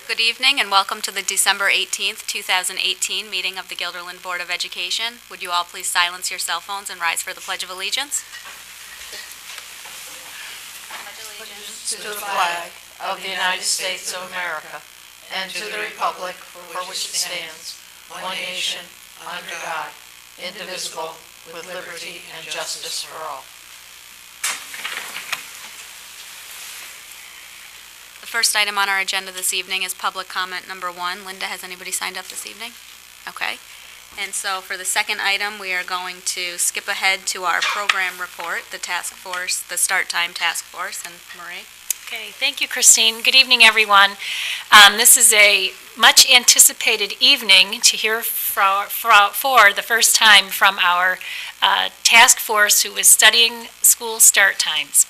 Good evening and welcome to the December 18th, 2018 meeting of the Guilderland Board of Education. Would you all please silence your cell phones and rise for the Pledge of Allegiance? To the flag of the United States of America and to the republic for which it stands, one nation, under God, indivisible, with liberty and justice for all. The first item on our agenda this evening is public comment number 1. Linda, has anybody signed up this evening? Okay. And so for the second item, we are going to skip ahead to our program report, the task force, the start time task force, and Marie. Okay, thank you, Christine. Good evening, everyone. This is a much anticipated evening to hear for the first time from our task force who is studying school start times.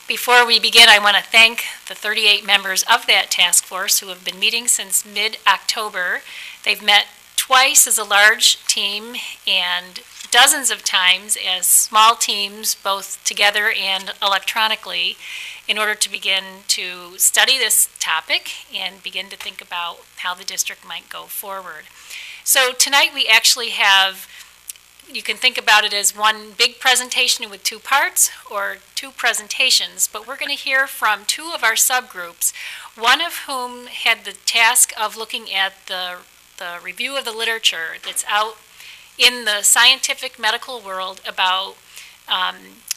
Before we begin, I want to thank the 38 members of that task force who have been meeting since mid-October. They've met twice as a large team and dozens of times as small teams, both together and electronically, in order to begin to study this topic and begin to think about how the district might go forward. So tonight we actually have, you can think about it as one big presentation with two parts or two presentations, but we're going to hear from two of our subgroups, one of whom had the task of looking at the review of the literature that's out in the scientific medical world about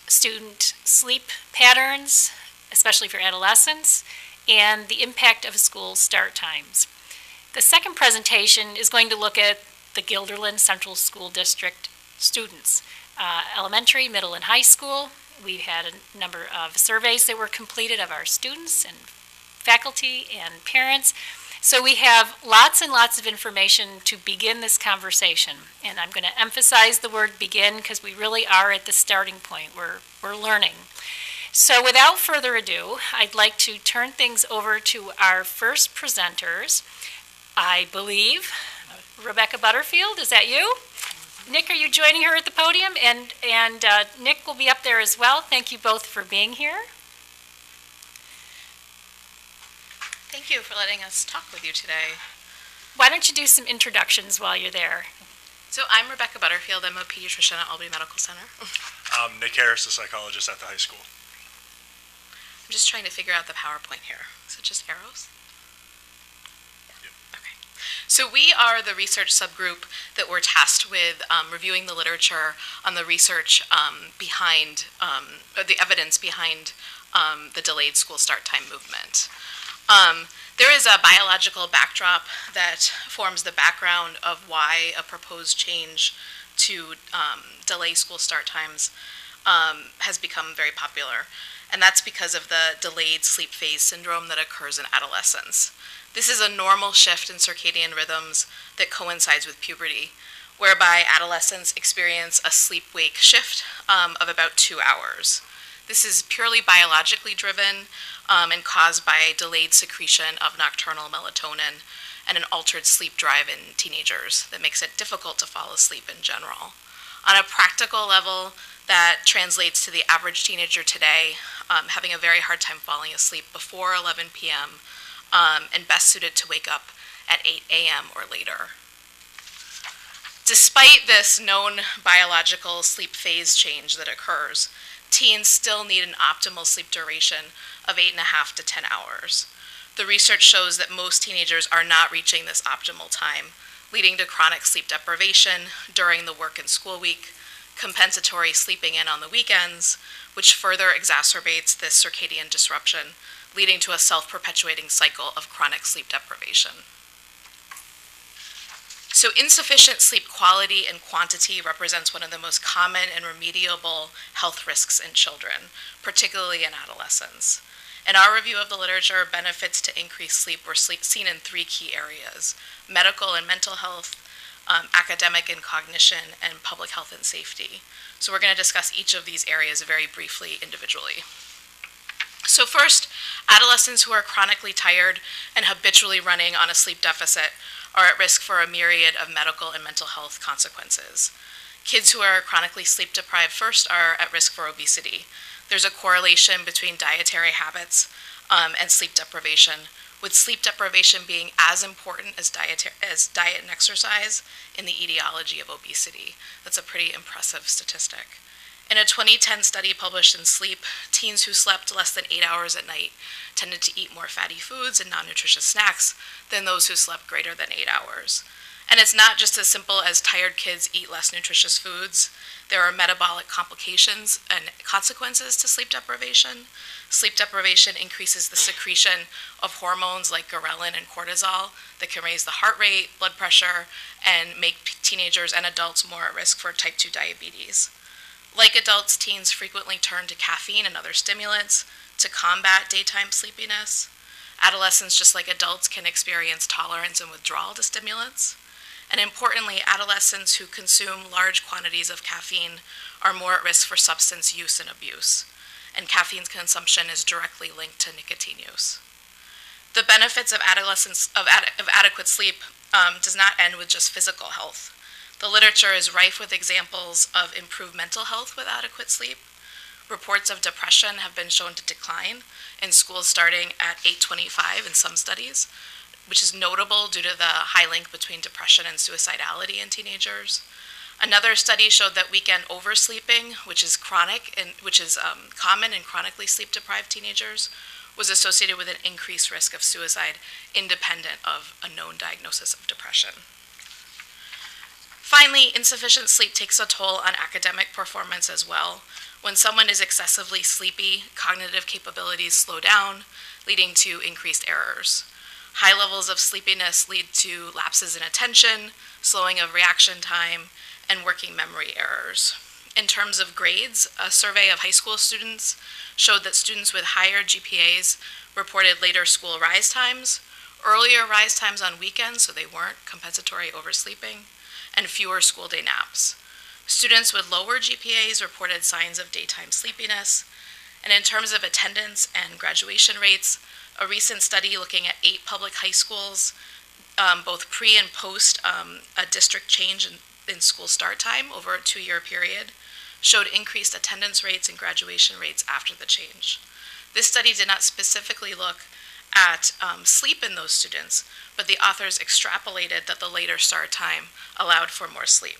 student sleep patterns, especially for adolescents, and the impact of school start times. The second presentation is going to look at the Guilderland Central School District students, elementary, middle, and high school. We had a number of surveys that were completed of our students and faculty and parents. So we have lots and lots of information to begin this conversation. And I'm going to emphasize the word begin because we really are at the starting point. We're learning. So without further ado, I'd like to turn things over to our first presenters. I believe, Rebecca Butterfield, is that you? Nick, are you joining her at the podium? And Nick will be up there as well. Thank you both for being here. Thank you for letting us talk with you today. Why don't you do some introductions while you're there? So I'm Rebecca Butterfield. I'm a pediatrician at Albany Medical Center. Nick Harris, a psychologist at the high school. I'm just trying to figure out the PowerPoint here. Is it just arrows? Okay. So we are the research subgroup that we're tasked with reviewing the literature on the research behind, the evidence behind the delayed school start time movement. There is a biological backdrop that forms the background of why a proposed change to delay school start times has become very popular. And that's because of the delayed sleep phase syndrome that occurs in adolescence. This is a normal shift in circadian rhythms that coincides with puberty, whereby adolescents experience a sleep-wake shift of about 2 hours. This is purely biologically driven and caused by delayed secretion of nocturnal melatonin and an altered sleep drive in teenagers that makes it difficult to fall asleep in general. On a practical level, that translates to the average teenager today having a very hard time falling asleep before 11 p.m. And best suited to wake up at 8 a.m. or later. Despite this known biological sleep phase change that occurs, teens still need an optimal sleep duration of 8.5 to 10 hours. The research shows that most teenagers are not reaching this optimal time, leading to chronic sleep deprivation during the work and school week, compensatory sleeping in on the weekends, which further exacerbates this circadian disruption, leading to a self-perpetuating cycle of chronic sleep deprivation. So insufficient sleep quality and quantity represents one of the most common and remediable health risks in children, particularly in adolescents. In our review of the literature, benefits to increased sleep were seen in 3 key areas: medical and mental health, academic and cognition, and public health and safety. So we're going to discuss each of these areas very briefly individually. So first, adolescents who are chronically tired and habitually running on a sleep deficit are at risk for a myriad of medical and mental health consequences. Kids who are chronically sleep deprived first are at risk for obesity. There's a correlation between dietary habits and sleep deprivation, with sleep deprivation being as important as diet and exercise in the etiology of obesity. That's a pretty impressive statistic. In a 2010 study published in Sleep, teens who slept less than 8 hours at night tended to eat more fatty foods and non-nutritious snacks than those who slept greater than 8 hours. And it's not just as simple as tired kids eat less nutritious foods. There are metabolic complications and consequences to sleep deprivation. Sleep deprivation increases the secretion of hormones like ghrelin and cortisol that can raise the heart rate, blood pressure, and make teenagers and adults more at risk for type 2 diabetes. Like adults, teens frequently turn to caffeine and other stimulants to combat daytime sleepiness. Adolescents, just like adults, can experience tolerance and withdrawal to stimulants. And importantly, adolescents who consume large quantities of caffeine are more at risk for substance use and abuse. And caffeine consumption is directly linked to nicotine use. The benefits of adequate sleep does not end with just physical health. The literature is rife with examples of improved mental health with adequate sleep. Reports of depression have been shown to decline in schools starting at 8:25 in some studies, which is notable due to the high link between depression and suicidality in teenagers. Another study showed that weekend oversleeping, which is chronic and which is common in chronically sleep-deprived teenagers, was associated with an increased risk of suicide independent of a known diagnosis of depression. Finally, insufficient sleep takes a toll on academic performance as well. When someone is excessively sleepy, cognitive capabilities slow down, leading to increased errors. High levels of sleepiness lead to lapses in attention, slowing of reaction time, and working memory errors. In terms of grades, a survey of high school students showed that students with higher GPAs reported later school rise times, earlier rise times on weekends, so they weren't compensatory oversleeping, and fewer school day naps. Students with lower GPAs reported signs of daytime sleepiness. And in terms of attendance and graduation rates, a recent study looking at 8 public high schools, both pre and post a district change in school start time over a 2-year period, showed increased attendance rates and graduation rates after the change. This study did not specifically look at sleep in those students, but the authors extrapolated that the later start time allowed for more sleep.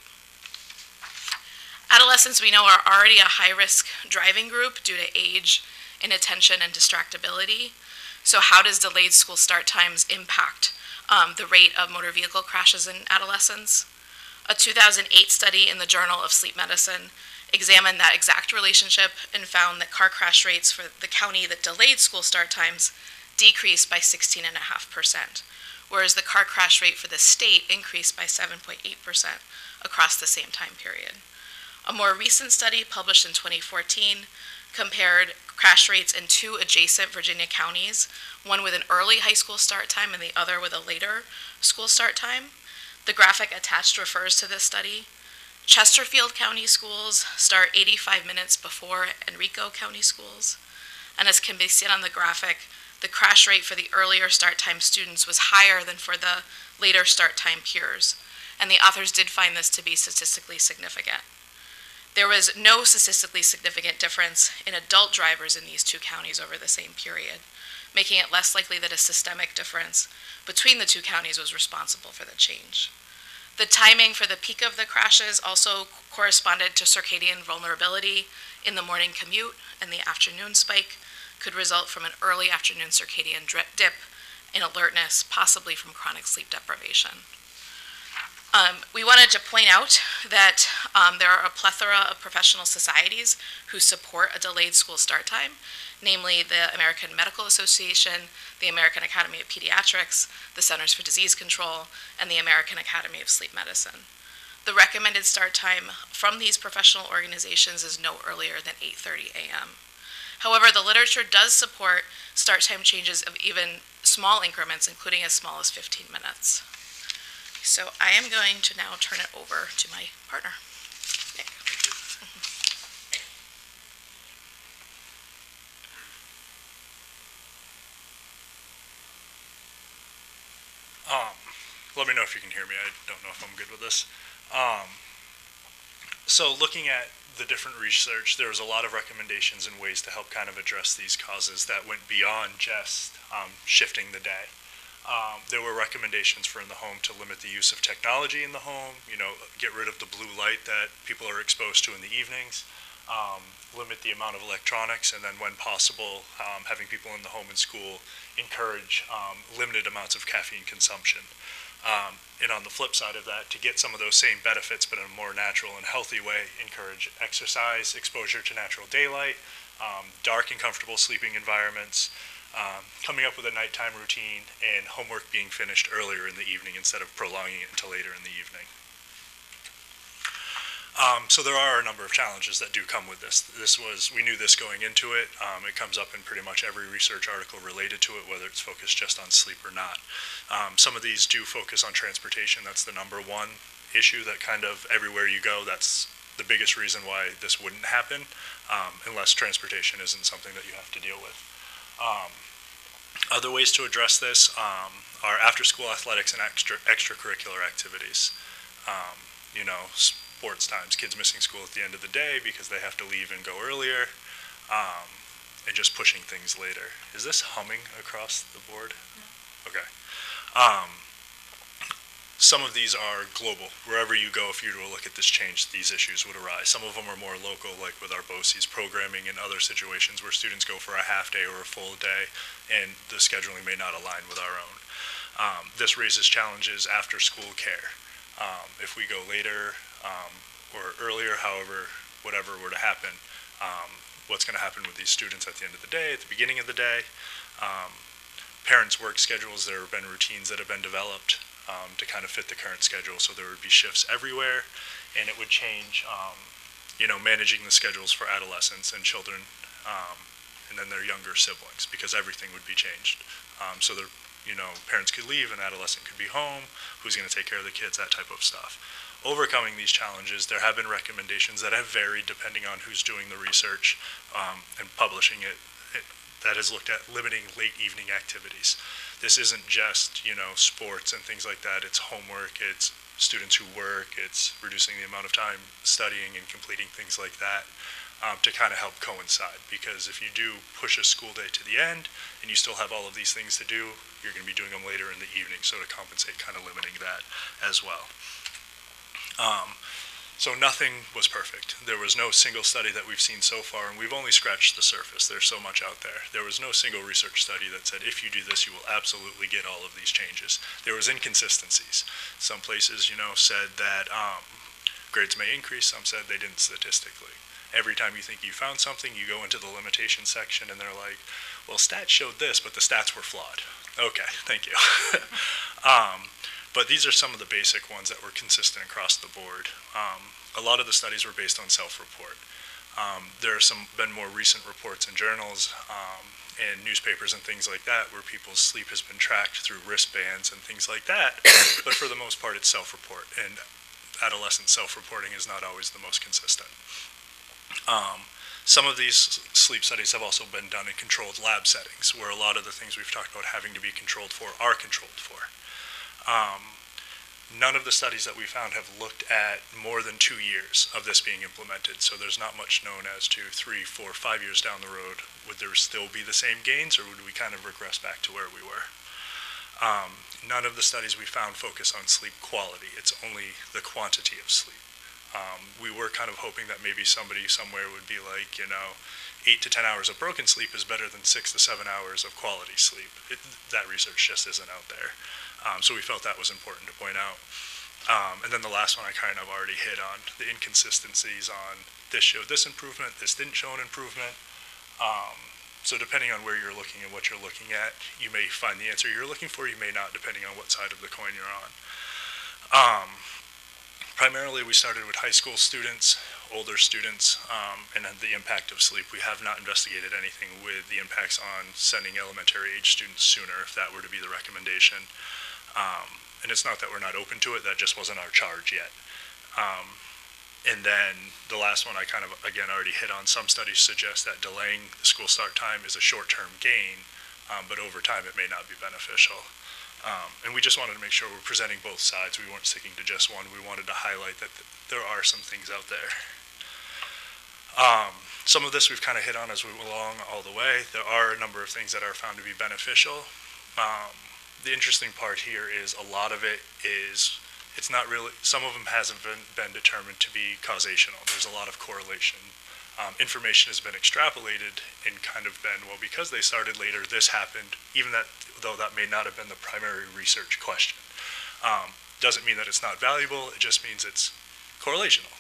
Adolescents, we know, are already a high-risk driving group due to age, inattention, and distractibility. So how does delayed school start times impact the rate of motor vehicle crashes in adolescents? A 2008 study in the Journal of Sleep Medicine examined that exact relationship and found that car crash rates for the county that delayed school start times decreased by 16.5%, whereas the car crash rate for the state increased by 7.8% across the same time period. A more recent study published in 2014 compared crash rates in 2 adjacent Virginia counties, one with an early high school start time and the other with a later school start time. The graphic attached refers to this study. Chesterfield County schools start 85 minutes before Enrico County schools. And as can be seen on the graphic, the crash rate for the earlier start time students was higher than for the later start time peers. And the authors did find this to be statistically significant. There was no statistically significant difference in adult drivers in these 2 counties over the same period, making it less likely that a systemic difference between the 2 counties was responsible for the change. The timing for the peak of the crashes also corresponded to circadian vulnerability in the morning commute, and the afternoon spike could result from an early afternoon circadian dip in alertness, possibly from chronic sleep deprivation. We wanted to point out that there are a plethora of professional societies who support a delayed school start time, namely the American Medical Association, the American Academy of Pediatrics, the Centers for Disease Control, and the American Academy of Sleep Medicine. The recommended start time from these professional organizations is no earlier than 8:30 a.m. However, the literature does support start time changes of even small increments, including as small as 15 minutes. So I am going to now turn it over to my partner, Nick. Let me know if you can hear me. I don't know if I'm good with this. So looking at the different research, there was a lot of recommendations and ways to help kind of address these causes that went beyond just shifting the day. There were recommendations for in the home to limit the use of technology in the home, get rid of the blue light that people are exposed to in the evenings, limit the amount of electronics, and then when possible, having people in the home and school encourage limited amounts of caffeine consumption. And on the flip side of that, to get some of those same benefits but in a more natural and healthy way, encourage exercise, exposure to natural daylight, dark and comfortable sleeping environments, coming up with a nighttime routine, and homework being finished earlier in the evening instead of prolonging it until later in the evening. So there are a number of challenges that do come with this. We knew this going into it. It comes up in pretty much every research article related to it, whether it's focused just on sleep or not. Some of these do focus on transportation. That's the number one issue that kind of everywhere you go, that's the biggest reason why this wouldn't happen, unless transportation isn't something that you have to deal with. Other ways to address this are after-school athletics and extracurricular activities. Sports times, kids missing school at the end of the day because they have to leave and go earlier, and just pushing things later. Is this humming across the board? No. Okay. Some of these are global. Wherever you go, if you were to look at this change, these issues would arise. Some of them are more local, like with our BOCES programming and other situations where students go for a half day or a full day, and the scheduling may not align with our own. This raises challenges after school care. If we go later or earlier, however, whatever were to happen, what's going to happen with these students at the end of the day, at the beginning of the day. Parents' work schedules, there have been routines that have been developed to kind of fit the current schedule, so there would be shifts everywhere, and it would change, managing the schedules for adolescents and children, and then their younger siblings, because everything would be changed. So parents could leave, an adolescent could be home, who's going to take care of the kids, that type of stuff. Overcoming these challenges, there have been recommendations that have varied depending on who's doing the research and publishing it, that has looked at limiting late evening activities. This isn't just, sports and things like that. It's homework, it's students who work, it's reducing the amount of time studying and completing things like that to kind of help coincide. Because if you do push a school day to the end and you still have all of these things to do, you're going to be doing them later in the evening. So to compensate, kind of limiting that as well. So nothing was perfect. There was no single study that we've seen so far, and we've only scratched the surface. There's so much out there. There was no single research study that said, if you do this, you will absolutely get all of these changes. There was inconsistencies. Some places, said that grades may increase. Some said they didn't statistically. Every time you think you found something, you go into the limitation section, and they're like, well, stats showed this, but the stats were flawed. Okay, thank you. But these are some of the basic ones that were consistent across the board. A lot of the studies were based on self-report. There are been more recent reports in journals and newspapers and things like that where people's sleep has been tracked through wristbands and things like that. But for the most part, it's self-report, and adolescent self-reporting is not always the most consistent. Some of these sleep studies have also been done in controlled lab settings, where a lot of the things we've talked about having to be controlled for are controlled for. None of the studies that we found have looked at more than 2 years of this being implemented, so there's not much known as to 3, 4, 5 years down the road, would there still be the same gains, or would we kind of regress back to where we were? None of the studies we found focus on sleep quality. It's only the quantity of sleep. We were kind of hoping that maybe somebody somewhere would be like, 8 to 10 hours of broken sleep is better than 6 to 7 hours of quality sleep. That research just isn't out there. So we felt that was important to point out. And then the last one I kind of already hit on, the inconsistencies on this showed this improvement, this didn't show an improvement. So depending on where you're looking and what you're looking at, you may find the answer you're looking for, you may not, depending on what side of the coin you're on. Primarily, we started with high school students, older students, and the impact of sleep. We have not investigated anything with the impacts on sending elementary age students sooner, if that were to be the recommendation. And it's not that we're not open to it, that just wasn't our charge yet. And then the last one I kind of, again, already hit on. Some studies suggest that delaying the school start time is a short-term gain, but over time it may not be beneficial. And we just wanted to make sure we're presenting both sides. We weren't sticking to just one. We wanted to highlight that there are some things out there. Some of this we've kind of hit on as we went along all the way. There are a number of things that are found to be beneficial. The interesting part here is a lot of it is, it's not really, some of them hasn't been determined to be causational. There's a lot of correlation. Information has been extrapolated and kind of been, well, because they started later, this happened, even though that may not have been the primary research question. Doesn't mean that it's not valuable, it just means it's correlational.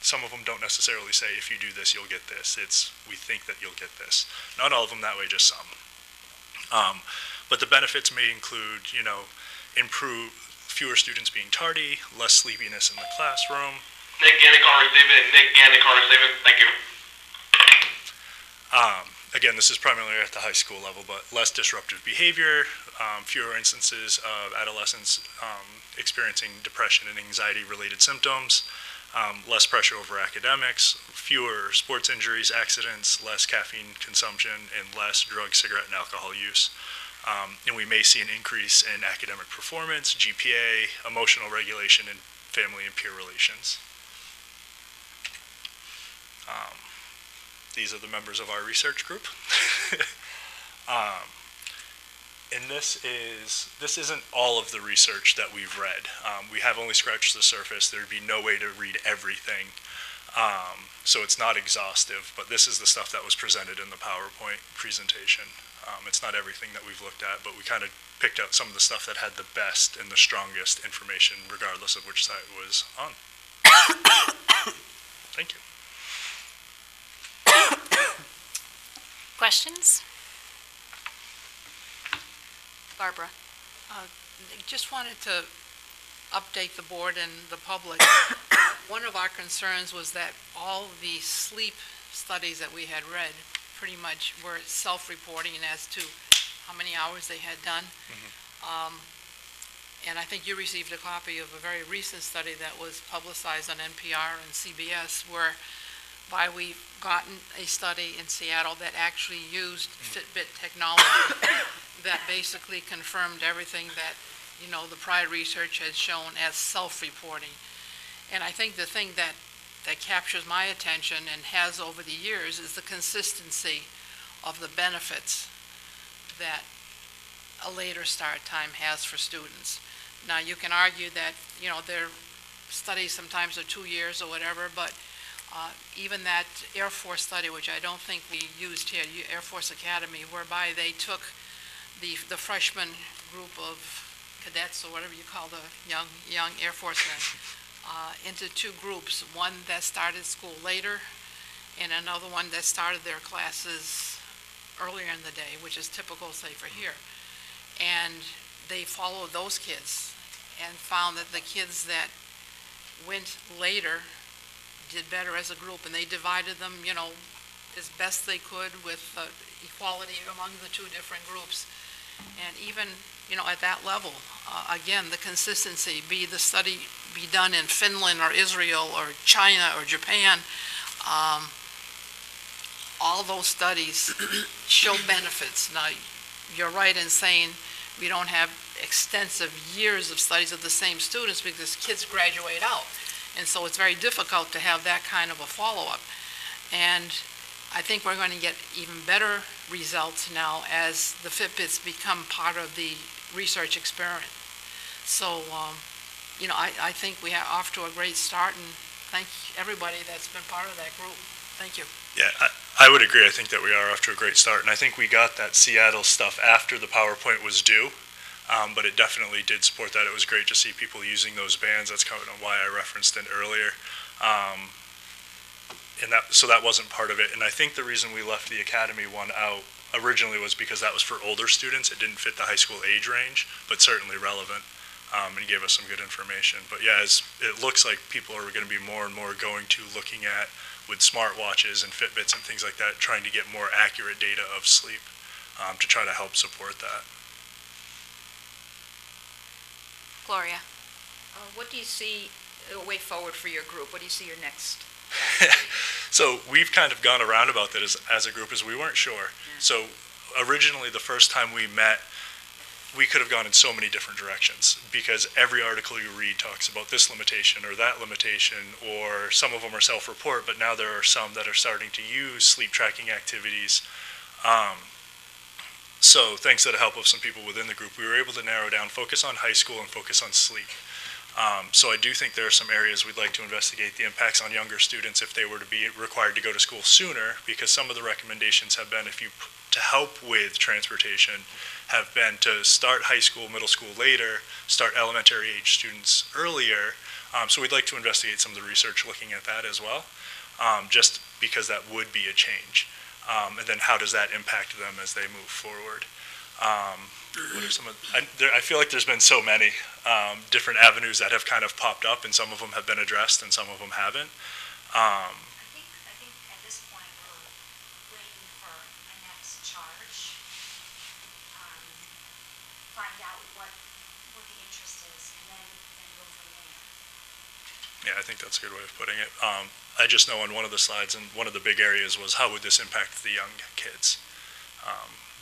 Some of them don't necessarily say, if you do this, you'll get this. It's, we think that you'll get this. Not all of them that way, just some. But the benefits may include, improve fewer students being tardy, less sleepiness in the classroom. Nick Gannicar receiving. Thank you. Again, this is primarily at the high school level, but less disruptive behavior, fewer instances of adolescents experiencing depression and anxiety-related symptoms, less pressure over academics, fewer sports injuries, accidents, less caffeine consumption, and less drug, cigarette, and alcohol use. And we may see an increase in academic performance, GPA, emotional regulation, and family and peer relations. These are the members of our research group. And this isn't all of the research that we've read. We have only scratched the surface. There'd be no way to read everything. So it's not exhaustive, but this is the stuff that was presented in the PowerPoint presentation. It's not everything that we've looked at, but we kind of picked out some of the stuff that had the best and the strongest information, regardless of which side it was on. Thank you. Questions? Barbara? Just wanted to update the board and the public. One of our concerns was that all the sleep studies that we had read pretty much were self-reporting as to how many hours they had done. And I think you received a copy of a very recent study that was publicized on NPR and CBS, whereby we've gotten a study in Seattle that actually used Fitbit technology that basically confirmed everything that, the prior research has shown as self-reporting. And I think the thing that captures my attention and has over the years is the consistency of the benefits that a later start time has for students. Now, you can argue that, their studies sometimes are 2 years or whatever, but even that Air Force study, which I don't think we used here, Air Force Academy, whereby they took the freshman group of cadets, or whatever you call the young Air Force men, into two groups, one that started school later and another one that started their classes earlier in the day, which is typical, say, for here. And they followed those kids and found that the kids that went later did better as a group, and they divided them, as best they could with equality among the two different groups. And even, at that level, again, the consistency, be the study be done in Finland or Israel or China or Japan, all those studies show benefits. Now, you're right in saying we don't have extensive years of studies of the same students because kids graduate out. And so it's very difficult to have that kind of a follow-up. And I think we're going to get even better results now as the Fitbits become part of the research experiment. So, I think we are off to a great start, and thank everybody that's been part of that group. Thank you. Yeah, I would agree. I think that we are off to a great start, and I think we got that Seattle stuff after the PowerPoint was due, but it definitely did support that. It was great to see people using those bands. That's kind of why I referenced it earlier. So that wasn't part of it. And I think the reason we left the Academy one out originally was because that was for older students. It didn't fit the high school age range, but certainly relevant, and gave us some good information. But yeah, it looks like people are going to be more and more going to looking at with smartwatches and Fitbits and things like that, trying to get more accurate data of sleep to try to help support that. Gloria? What do you see a way forward for your group? What do you see your next? So we've kind of gone around about that as a group, as we weren't sure. So originally, the first time we met, we could have gone in so many different directions because every article you read talks about this limitation or that limitation, or some of them are self-report, but now there are some that are starting to use sleep tracking activities. So thanks to the help of some people within the group, we were able to narrow down, focus on high school and focus on sleep. So I do think there are some areas we'd like to investigate the impacts on younger students if they were to be required to go to school sooner, because some of the recommendations have been to help with transportation have been to start high school, middle school later, start elementary age students earlier. So we'd like to investigate some of the research looking at that as well, just because that would be a change. And then how does that impact them as they move forward? What are some of, I feel like there's been so many different avenues that have kind of popped up, and some of them have been addressed and some of them haven't. I think at this point we're waiting for a next charge. Find out what the interest is, and then go from there. Yeah, I think that's a good way of putting it. I just know on one of the slides, and one of the big areas was how would this impact the young kids?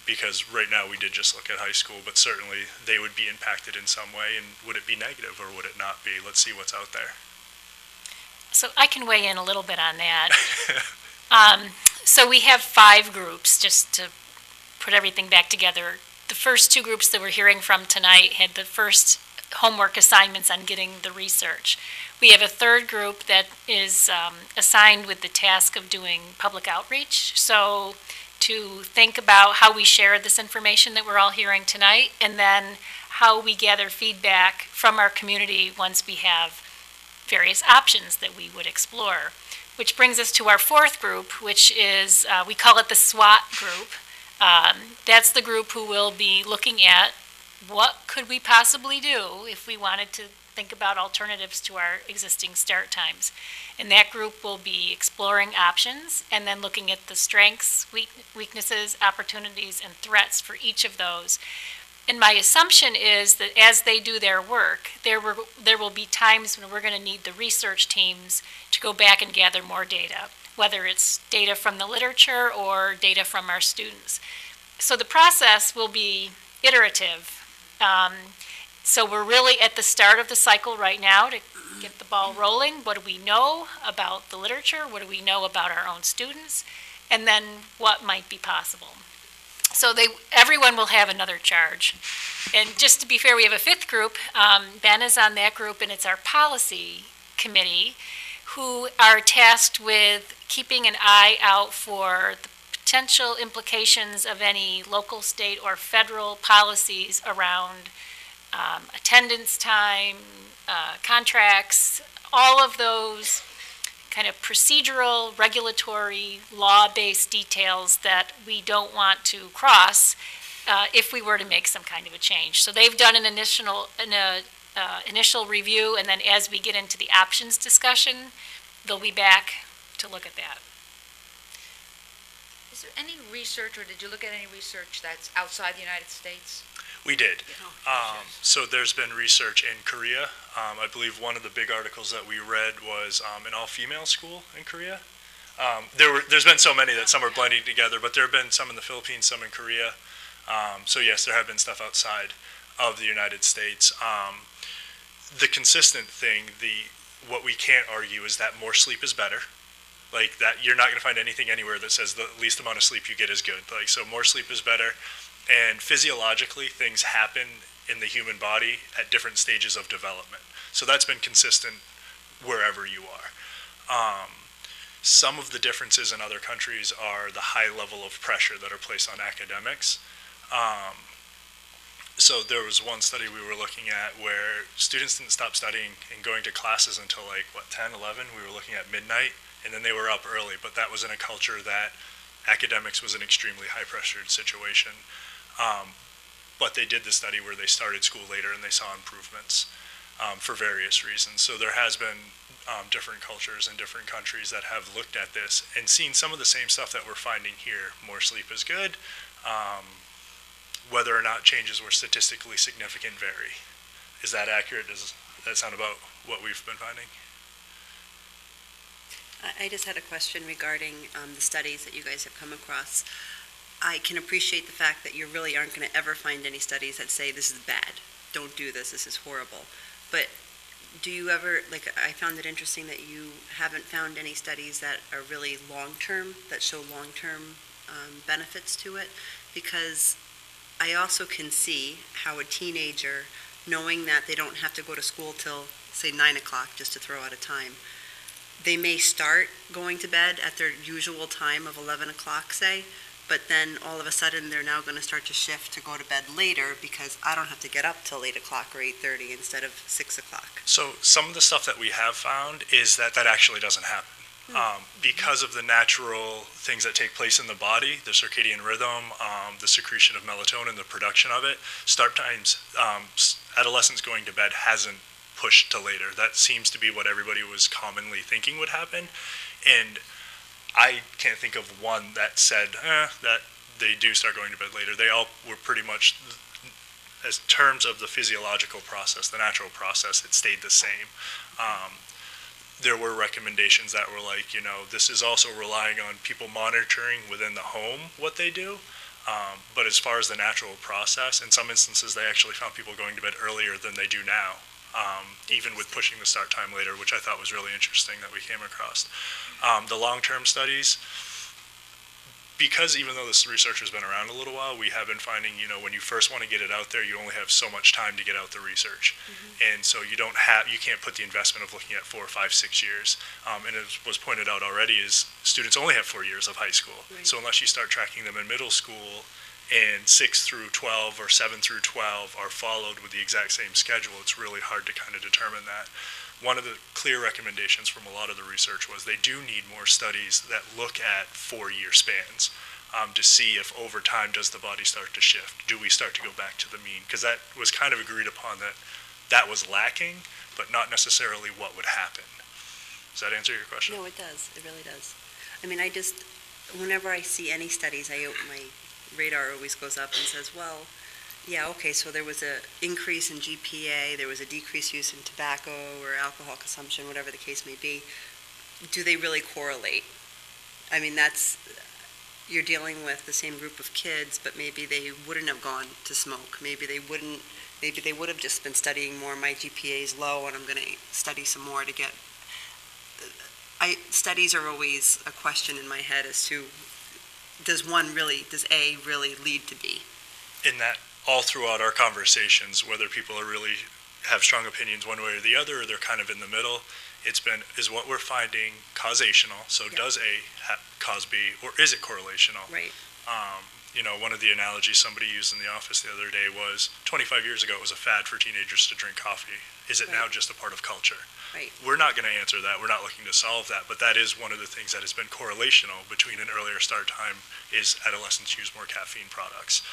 Because right now we did just look at high school, but certainly they would be impacted in some way, and would it be negative or would it not be? Let's see what's out there. So I can weigh in a little bit on that. So we have 5 groups, just to put everything back together. The first 2 groups that we're hearing from tonight had the first homework assignments on getting the research. We have a 3rd group that is assigned with the task of doing public outreach. So to think about how we share this information that we're all hearing tonight, and then how we gather feedback from our community once we have various options that we would explore. Which brings us to our 4th group, which is, we call it the SWAT group. That's the group who will be looking at what could we possibly do if we wanted to think about alternatives to our existing start times. And that group will be exploring options and then looking at the strengths, weaknesses, opportunities, and threats for each of those. And my assumption is that as they do their work, there will be times when we're going to need the research teams to go back and gather more data, whether it's data from the literature or data from our students. So the process will be iterative. So we're really at the start of the cycle right now to get the ball rolling. What do we know about the literature? What do we know about our own students? And then what might be possible? So everyone will have another charge. And just to be fair, we have a 5th group. Ben is on that group, and it's our policy committee who are tasked with keeping an eye out for the potential implications of any local, state, or federal policies around attendance time, contracts, all of those kind of procedural, regulatory, law-based details that we don't want to cross if we were to make some kind of a change. So they've done an initial review, and then as we get into the options discussion, they'll be back to look at that. Is there any research, or did you look at any research that's outside the United States? We did. So there's been research in Korea. I believe one of the big articles that we read was an all-female school in Korea. There's been so many that some are blending together, but there have been some in the Philippines, some in Korea. So yes, there have been stuff outside of the United States. The consistent thing, what we can't argue is that more sleep is better. Like that, you're not going to find anything anywhere that says the least amount of sleep you get is good. Like, so more sleep is better. And physiologically, things happen in the human body at different stages of development. So that's been consistent wherever you are. Some of the differences in other countries are the high level of pressure that are placed on academics. So there was one study we were looking at where students didn't stop studying and going to classes until 10, 11? We were looking at midnight, and then they were up early. But that was in a culture that academics was an extremely high-pressured situation. But they did the study where they started school later and they saw improvements for various reasons. So there has been different cultures in different countries that have looked at this and seen some of the same stuff that we're finding here. More sleep is good. Whether or not changes were statistically significant vary. Is that accurate? Does that sound about what we've been finding? I just had a question regarding the studies that you guys have come across. I can appreciate the fact that you really aren't going to ever find any studies that say this is bad, don't do this, this is horrible. But do you ever, like, I found it interesting that you haven't found any studies that are really long-term, that show long-term benefits to it, because I also can see how a teenager, knowing that they don't have to go to school till, say, 9 o'clock, just to throw out a time, they may start going to bed at their usual time of 11 o'clock, say, but then all of a sudden they're now going to start to shift to go to bed later because I don't have to get up till 8 o'clock or 8:30 instead of 6 o'clock. So some of the stuff that we have found is that that actually doesn't happen. Because of the natural things that take place in the body, the circadian rhythm, the secretion of melatonin, the production of it, start times, adolescents going to bed hasn't pushed to later. That seems to be what everybody was commonly thinking would happen. And I can't think of one that said that they do start going to bed later. They all were pretty much, as terms of the physiological process, the natural process, it stayed the same. There were recommendations that were like, this is also relying on people monitoring within the home what they do. But as far as the natural process, in some instances, they actually found people going to bed earlier than they do now, even with pushing the start time later, which I thought was really interesting that we came across. The long-term studies, because even though this research has been around a little while, we have been finding, when you first want to get it out there, you only have so much time to get out the research. And so you can't put the investment of looking at 4, 5, 6 years. And as was pointed out already, is students only have 4 years of high school. Right. So unless you start tracking them in middle school and 6 through 12 or 7 through 12 are followed with the exact same schedule, it's really hard to kind of determine that. One of the clear recommendations from a lot of the research was they do need more studies that look at 4-year spans to see if over time does the body start to shift. Do we start to go back to the mean? Because that was kind of agreed upon that was lacking, but not necessarily what would happen. Does that answer your question? No, it does. It really does. I mean, whenever I see any studies, my radar always goes up and says, well, yeah, okay, so there was an increase in GPA, there was a decreased use in tobacco or alcohol consumption, whatever the case may be. Do they really correlate? I mean, you're dealing with the same group of kids, but maybe they wouldn't have gone to smoke. Maybe they would have just been studying more. My GPA is low and I'm going to study some more to get... Studies are always a question in my head as to, does A really lead to B? In that, all throughout our conversations, whether people have strong opinions one way or the other, or they're kind of in the middle, is what we're finding causational? So does A cause B, or is it correlational? Right. One of the analogies somebody used in the office the other day was 25 years ago it was a fad for teenagers to drink coffee. Is it now just a part of culture? Right. We're not going to answer that. We're not looking to solve that, but that is one of the things that has been correlational between an earlier start time is adolescents use more caffeine products.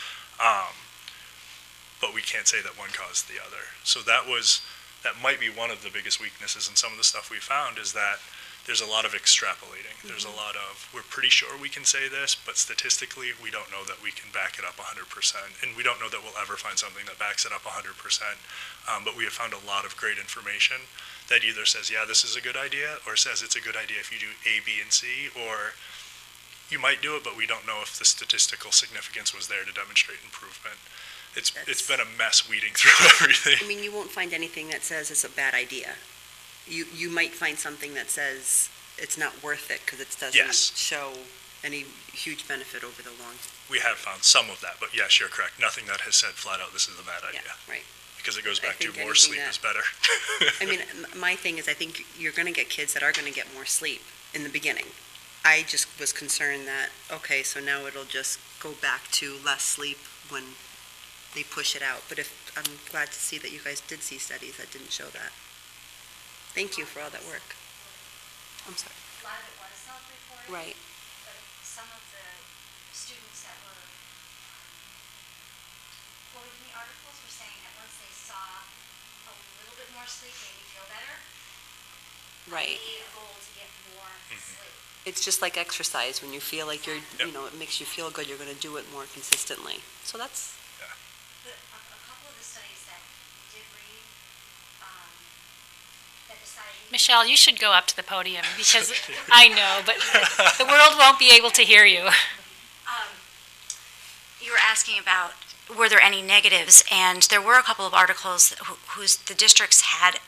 But we can't say that one caused the other. So that might be one of the biggest weaknesses in some of the stuff we found is that there's a lot of extrapolating. Mm-hmm. There's a lot of, we're pretty sure we can say this, but statistically we don't know that we can back it up 100%. And we don't know that we'll ever find something that backs it up 100%. But we have found a lot of great information that either says, yeah, this is a good idea, or says it's a good idea if you do A, B, and C, or you might do it, but we don't know if the statistical significance was there to demonstrate improvement. It's been a mess weeding through everything. I mean, you won't find anything that says it's a bad idea. You might find something that says it's not worth it because it doesn't show any huge benefit over the long. We have found some of that, but yes, you're correct. Nothing that has said flat out this is a bad idea. Yeah, right. Because it goes back to more sleep is better. I mean, my thing is I think you're going to get kids that are going to get more sleep in the beginning. I just was concerned that, okay, so now it'll just go back to less sleep when they push it out. But I'm glad to see that you guys did see studies that didn't show that. Thank you for all that work. I'm sorry. A lot of it was self-reported. Right. But some of the students that were quoted in the articles were saying that once they saw a little bit more sleep, made me feel better. Right. I made a goal to get more sleep. It's just like exercise. When you feel like it makes you feel good, you're going to do it more consistently. So that's... But a couple of the studies that we did read, that decided... Michelle, you should go up to the podium because I know, but the world won't be able to hear you. were asking about, were there any negatives? And there were a couple of articles whose the districts had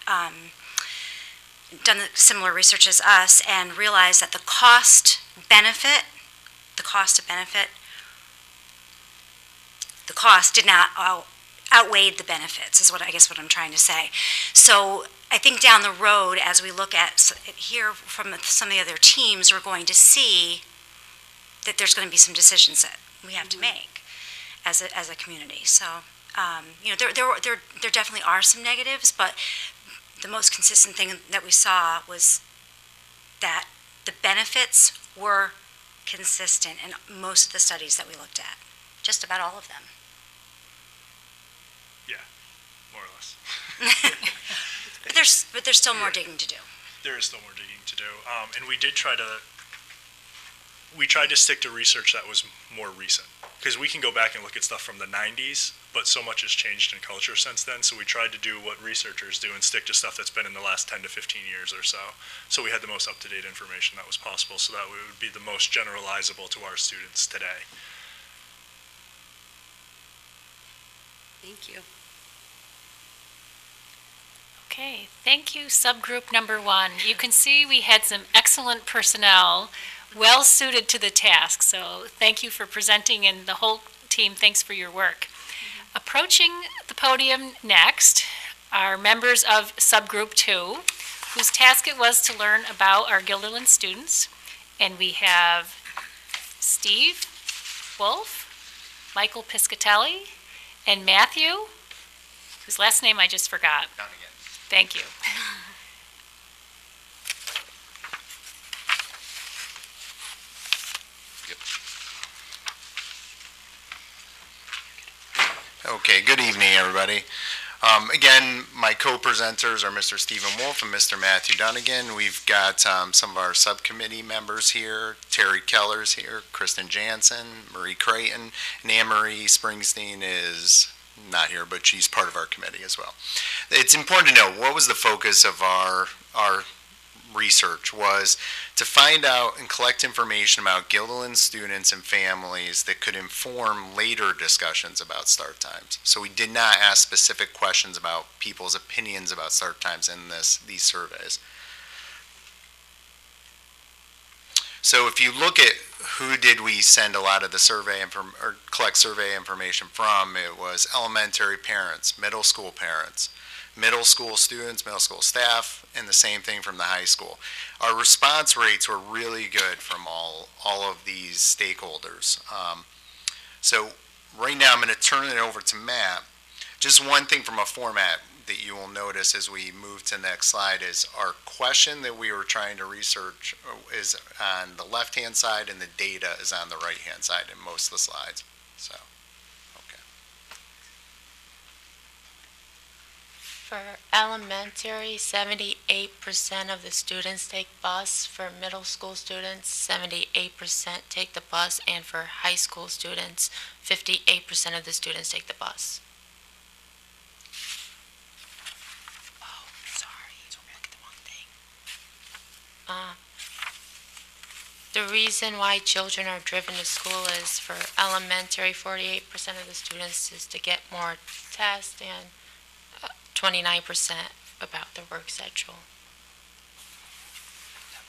done similar research as us and realized that the cost of benefit did not outweigh the benefits, is what I'm trying to say. So I think down the road, as we look at here from some of the other teams, we're going to see that there's going to be some decisions that we have to make as a community. So, there definitely are some negatives, but the most consistent thing that we saw was that the benefits were consistent in most of the studies that we looked at, just about all of them. Yeah, more or less. But there's still more digging to do. There is still more digging to do. And we tried to stick to research that was more recent. Because we can go back and look at stuff from the 90s, but so much has changed in culture since then. So we tried to do what researchers do and stick to stuff that's been in the last 10 to 15 years or so. So we had the most up-to-date information that was possible, so that it would be the most generalizable to our students today. Thank you. Okay, thank you, subgroup number 1. You can see we had some excellent personnel, well suited to the task, so thank you for presenting, and the whole team, thanks for your work. Approaching the podium next are members of subgroup 2, whose task it was to learn about our Guilderland students, and we have Steve Wolf, Michael Piscatelli, and Matthew, whose last name I just forgot. Thank you. Okay, good evening, everybody. Again, my co-presenters are Mr. Stephen Wolf and Mr. Matthew Dunnigan. We've got some of our subcommittee members here. Terry Keller's here, Kristen Jansen, Marie Creighton, and Anne-Marie Springsteen is not here, but she's part of our committee as well. It's important to know what was the focus of our research was to find out and collect information about Guilderland students and families that could inform later discussions about start times. So we did not ask specific questions about people's opinions about start times in these surveys. So if you look at who did we send a lot of the survey or collect survey information from, it was elementary parents, middle school parents, middle school students, middle school staff, and the same thing from the high school. Our response rates were really good from all of these stakeholders. So right now I'm going to turn it over to Matt. Just one thing from a format that you will notice as we move to the next slide is our question that we were trying to research is on the left-hand side and the data is on the right-hand side in most of the slides. So, okay. For elementary, 78% of the students take bus. For middle school students, 78% take the bus. And for high school students, 58% of the students take the bus. The reason why children are driven to school is for elementary, 48% of the students is to get more tests and 29% about the work schedule.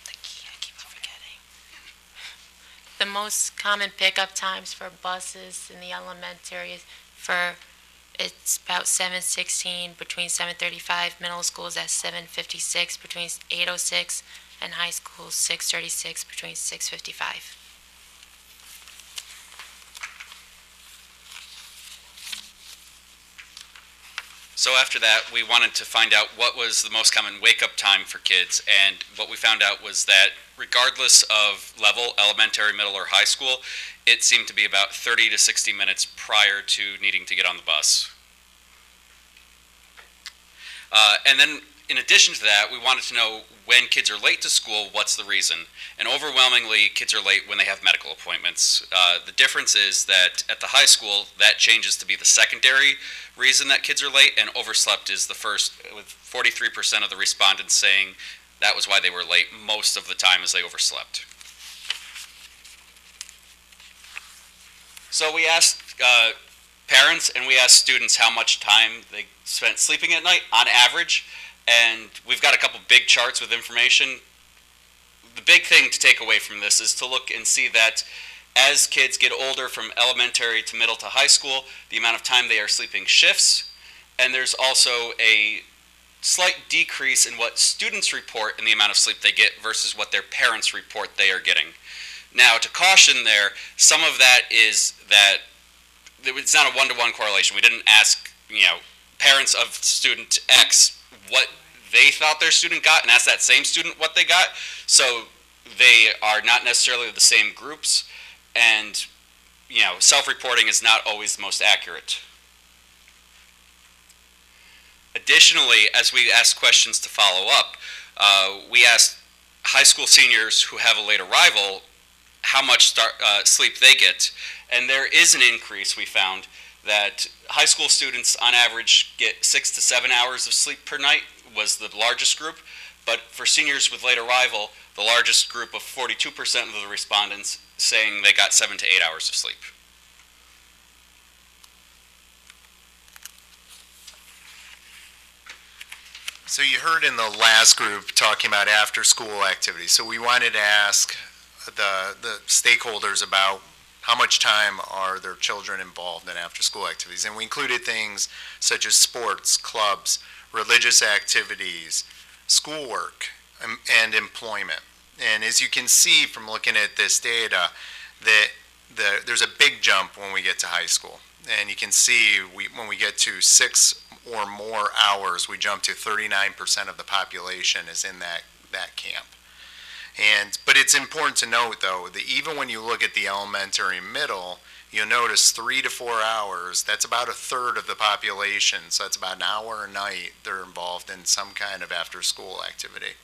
The key, I keep forgetting. The most common pickup times for buses in the elementary is it's about 7:16 between 7:35. Middle school is at 7:56 between 8:06. And high school 6:36 between 6:55. So after that, we wanted to find out what was the most common wake-up time for kids, and what we found out was that regardless of level, elementary, middle, or high school, it seemed to be about 30 to 60 minutes prior to needing to get on the bus. And then in addition to that, we wanted to know when kids are late to school, what's the reason? And overwhelmingly, kids are late when they have medical appointments. The difference is that at the high school, that changes to be the secondary reason that kids are late, and overslept is the first, with 43% of the respondents saying that was why they were late most of the time, as they overslept. So we asked parents and we asked students how much time they spent sleeping at night on average, and we've got a couple big charts with information. The big thing to take away from this is to look and see that as kids get older from elementary to middle to high school, the amount of time they are sleeping shifts, and there's also a slight decrease in what students report in the amount of sleep they get versus what their parents report they are getting. Now, to caution there, some of that is that it's not a one-to-one correlation. We didn't ask, parents of student X what they thought their student got and ask that same student what they got. So they are not necessarily the same groups, and self-reporting is not always the most accurate. Additionally, as we asked questions to follow up, we asked high school seniors who have a late arrival how much sleep they get. And there is an increase, we found, that high school students on average get 6 to 7 hours of sleep per night was the largest group. But for seniors with late arrival, the largest group of 42% of the respondents saying they got 7 to 8 hours of sleep. So you heard in the last group talking about after-school activities. So we wanted to ask the stakeholders about how much time are their children involved in after-school activities. And we included things such as sports, clubs, religious activities, schoolwork, and employment. And as you can see from looking at this data, that there's a big jump when we get to high school. And you can see when we get to 6 or more hours, we jump to 39% of the population is in that camp. But it's important to note, though, that even when you look at the elementary and middle, you'll notice 3 to 4 hours, that's about a third of the population. So that's about an hour a night they're involved in some kind of after-school activity.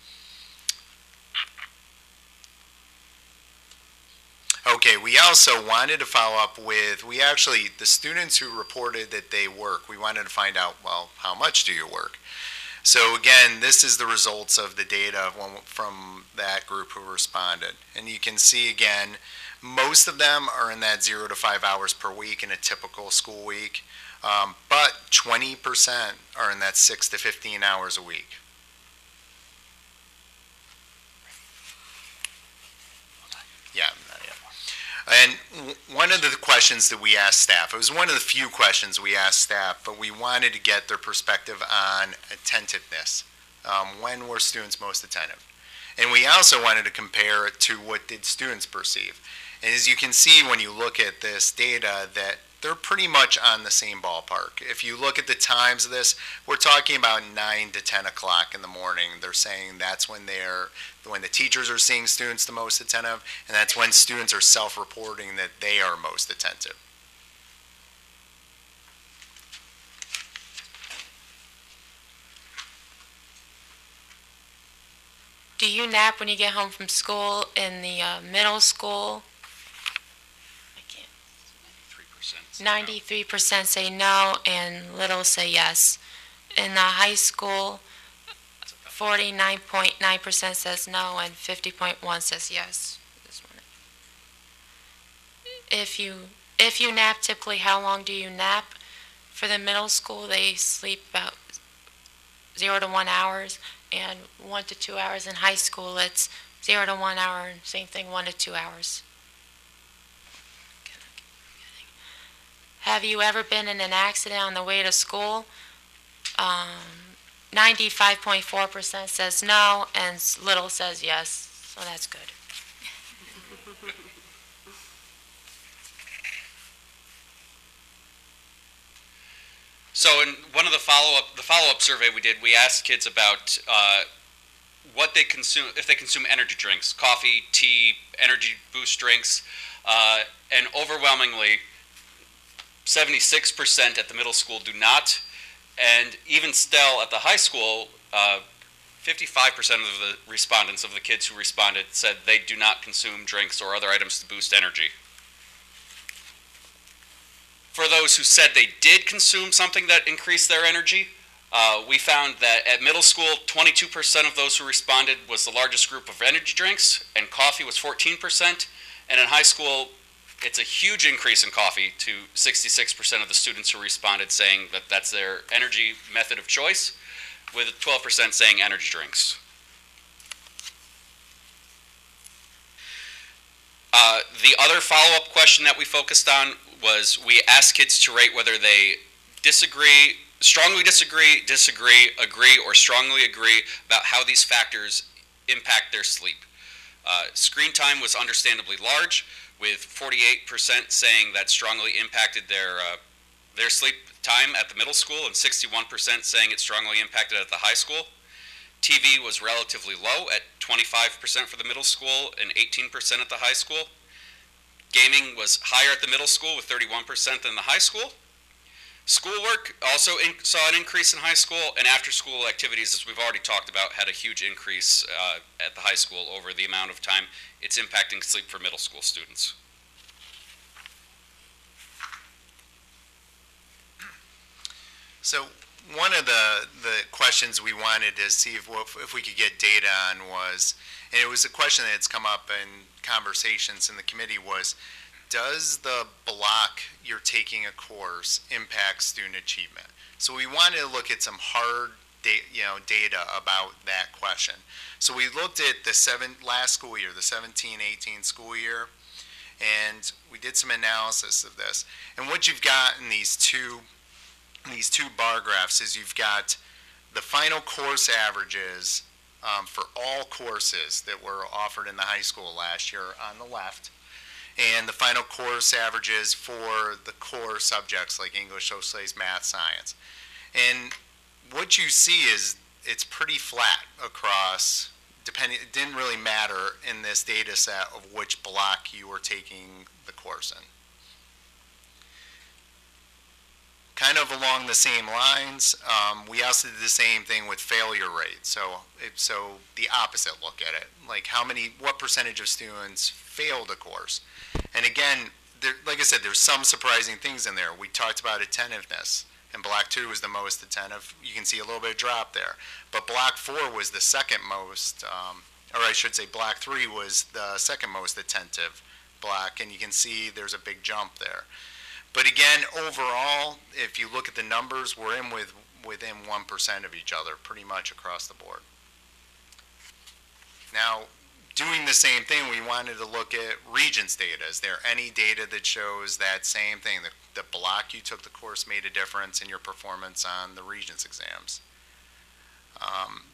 Okay, we also wanted to follow up with, the students who reported that they work, we wanted to find out, well, how much do you work? So again, this is the results of the data from that group who responded. And you can see again, most of them are in that 0 to 5 hours per week in a typical school week, but 20% are in that 6 to 15 hours a week. Yeah. And one of the questions that we asked staff, it was one of the few questions we asked staff, but we wanted to get their perspective on attentiveness. When were students most attentive? And we also wanted to compare it to what did students perceive. And as you can see when you look at this data, that they're pretty much on the same ballpark. If you look at the times of this, we're talking about 9 to 10 o'clock in the morning. They're saying that's when the teachers are seeing students the most attentive, and that's when students are self-reporting that they are most attentive. Do you nap when you get home from school in the middle school? 93% say no, and little say yes. In the high school, 49.9% says no, and 50.1% says yes. If you nap, typically, how long do you nap? For the middle school, they sleep about 0 to 1 hours, and 1 to 2 hours. In high school, it's 0 to 1 hour, and same thing, 1 to 2 hours. Have you ever been in an accident on the way to school? 95.4% says no, and little says yes, so that's good. So in one of the follow-up survey we did, we asked kids about what they consume, if they consume energy drinks, coffee, tea, energy boost drinks, and overwhelmingly, 76% at the middle school do not, and even still at the high school, 55% of the respondents, of the kids who responded, said they do not consume drinks or other items to boost energy. For those who said they did consume something that increased their energy, we found that at middle school, 22% of those who responded was the largest group of energy drinks, and coffee was 14%, and in high school, it's a huge increase in coffee to 66% of the students who responded saying that that's their energy method of choice, with 12% saying energy drinks. The other follow-up question that we focused on was we asked kids to rate whether they disagree, strongly disagree, agree, or strongly agree about how these factors impact their sleep. Screen time was understandably large, with 48% saying that strongly impacted their sleep time at the middle school and 61% saying it strongly impacted at the high school. TV was relatively low at 25% for the middle school and 18% at the high school. Gaming was higher at the middle school with 31% than the high school. Schoolwork also saw an increase in high school, and after-school activities, as we've already talked about, had a huge increase at the high school over the amount of time it's impacting sleep for middle school students. So one of the questions we wanted to see if we could get data on was, and it was a question that's come up in conversations in the committee, was, does the block you're taking a course impact student achievement? So we wanted to look at some hard data about that question. So we looked at the last school year, the 17-18 school year, and we did some analysis of this. And what you've got in these two bar graphs is you've got the final course averages for all courses that were offered in the high school last year on the left, and the final course averages for the core subjects like English, social studies, math, science. And what you see is it's pretty flat across, it didn't really matter in this data set of which block you were taking the course in. Kind of along the same lines, we also did the same thing with failure rate. So the opposite look at it, like what percentage of students failed a course. And again, like I said, there's some surprising things in there. We talked about attentiveness, and Block 2 was the most attentive. You can see a little bit of drop there. But Block 4 was the second most, or I should say Block 3 was the second most attentive block, and you can see there's a big jump there. But again, overall, if you look at the numbers, we're within 1% of each other pretty much across the board. Now, doing the same thing, we wanted to look at Regents data. Is there any data that shows that same thing, that the block you took the course made a difference in your performance on the Regents exams?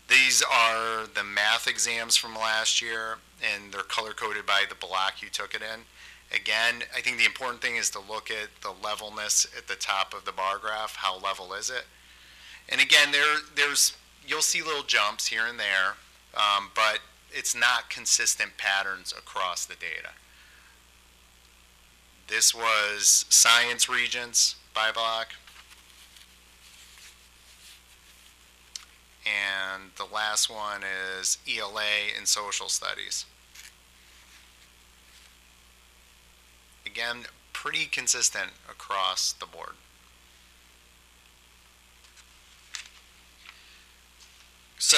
These are the math exams from last year, and they're color-coded by the block you took it in. Again, I think the important thing is to look at the levelness at the top of the bar graph. How level is it? And again, you'll see little jumps here and there, but it's not consistent patterns across the data. This was Science Regents by block. And the last one is ELA and Social Studies. Again, pretty consistent across the board. So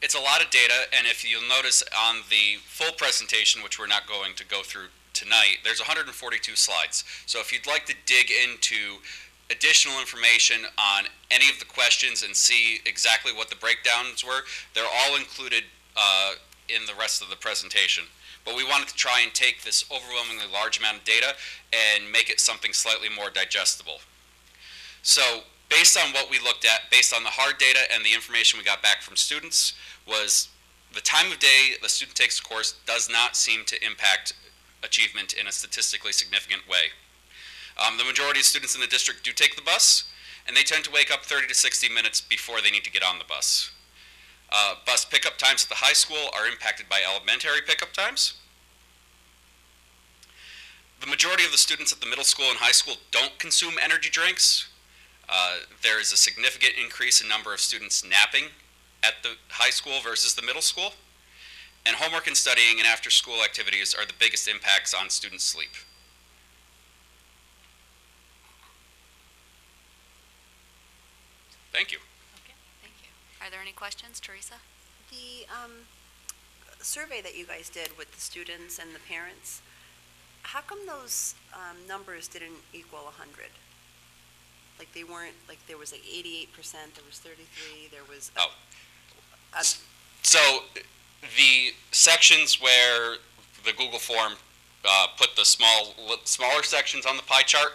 it's a lot of data, and if you'll notice on the full presentation, which we're not going to go through tonight, there's 142 slides. So if you'd like to dig into additional information on any of the questions and see exactly what the breakdowns were, they're all included in the rest of the presentation. But we wanted to try and take this overwhelmingly large amount of data and make it something slightly more digestible. So based on what we looked at, based on the hard data and the information we got back from students, was the time of day the student takes the course does not seem to impact achievement in a statistically significant way. The majority of students in the district do take the bus, and they tend to wake up 30 to 60 minutes before they need to get on the bus. Bus pickup times at the high school are impacted by elementary pickup times. The majority of the students at the middle school and high school don't consume energy drinks. There is a significant increase in number of students napping at the high school versus the middle school. And homework and studying and after-school activities are the biggest impacts on student sleep. Thank you. Okay, thank you. Are there any questions, Teresa? The survey that you guys did with the students and the parents, how come those numbers didn't equal 100? Like they weren't, like there was like 88%, there was 33, there was. So the sections where the Google form put the smaller sections on the pie chart,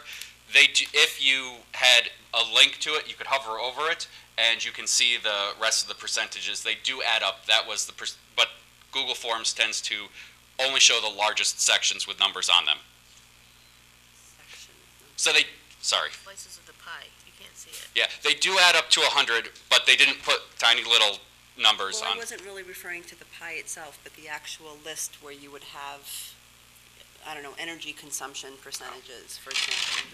if you had a link to it, you could hover over it, and you can see the rest of the percentages. They do add up. That was but Google Forms tends to only show the largest sections with numbers on them. So Slices of the pie, you can't see it. yeah, they do add up to 100, but they didn't put tiny little numbers Well, on. I wasn't really referring to the pie itself, but the actual list where you would have, I don't know, energy consumption percentages, for example.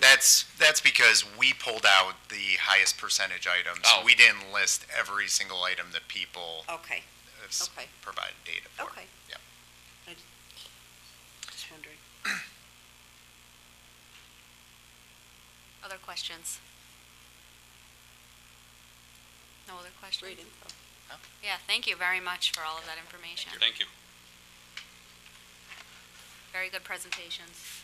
That's because we pulled out the highest percentage items. Oh. We didn't list every single item that people Okay, have okay, provided data for. okay. Yep. Just wondering. Other questions? No other questions? Great info. Yeah, thank you very much for all of that information. Thank you. Very good presentations.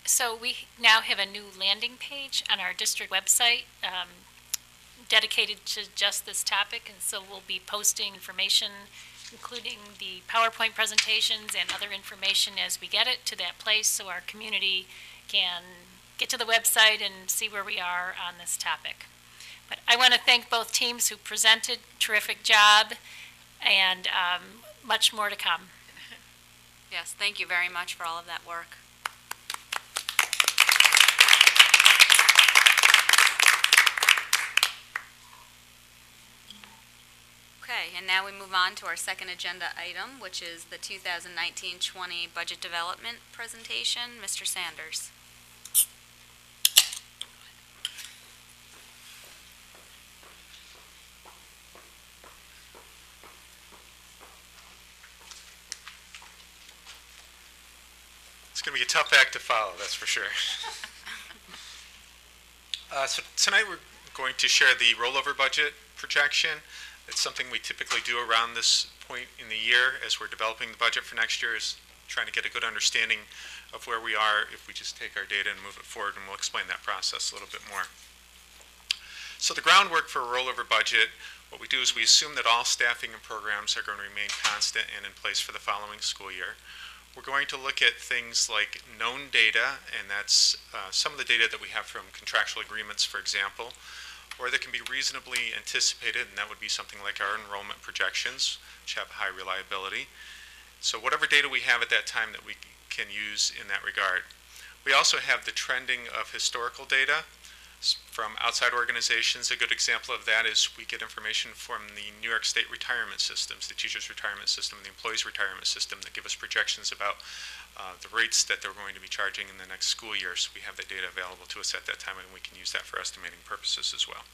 So we now have a new landing page on our district website dedicated to just this topic, and so we'll be posting information, including the PowerPoint presentations and other information as we get it to that place, so our community can get to the website and see where we are on this topic. But I want to thank both teams who presented. Terrific job, and much more to come. Yes, thank you very much for all of that work. Okay, and now we move on to our second agenda item, which is the 2019-20 Budget Development Presentation. Mr. Sanders. It's going to be a tough act to follow, that's for sure. So tonight we're going to share the rollover budget projection. It's something we typically do around this point in the year as we're developing the budget for next year, is trying to get a good understanding of where we are if we just take our data and move it forward, and we'll explain that process a little bit more. So the groundwork for a rollover budget, what we do is we assume that all staffing and programs are going to remain constant and in place for the following school year. We're going to look at things like known data, and that's some of the data that we have from contractual agreements, for example, or that can be reasonably anticipated, and that would be something like our enrollment projections, which have high reliability. So whatever data we have at that time that we can use in that regard. We also have the trending of historical data from outside organizations. A good example of that is we get information from the New York State retirement systems, the teachers' retirement system, and the employees' retirement system, that give us projections about the rates that they're going to be charging in the next school year. So we have that data available to us at that time, and we can use that for estimating purposes as well.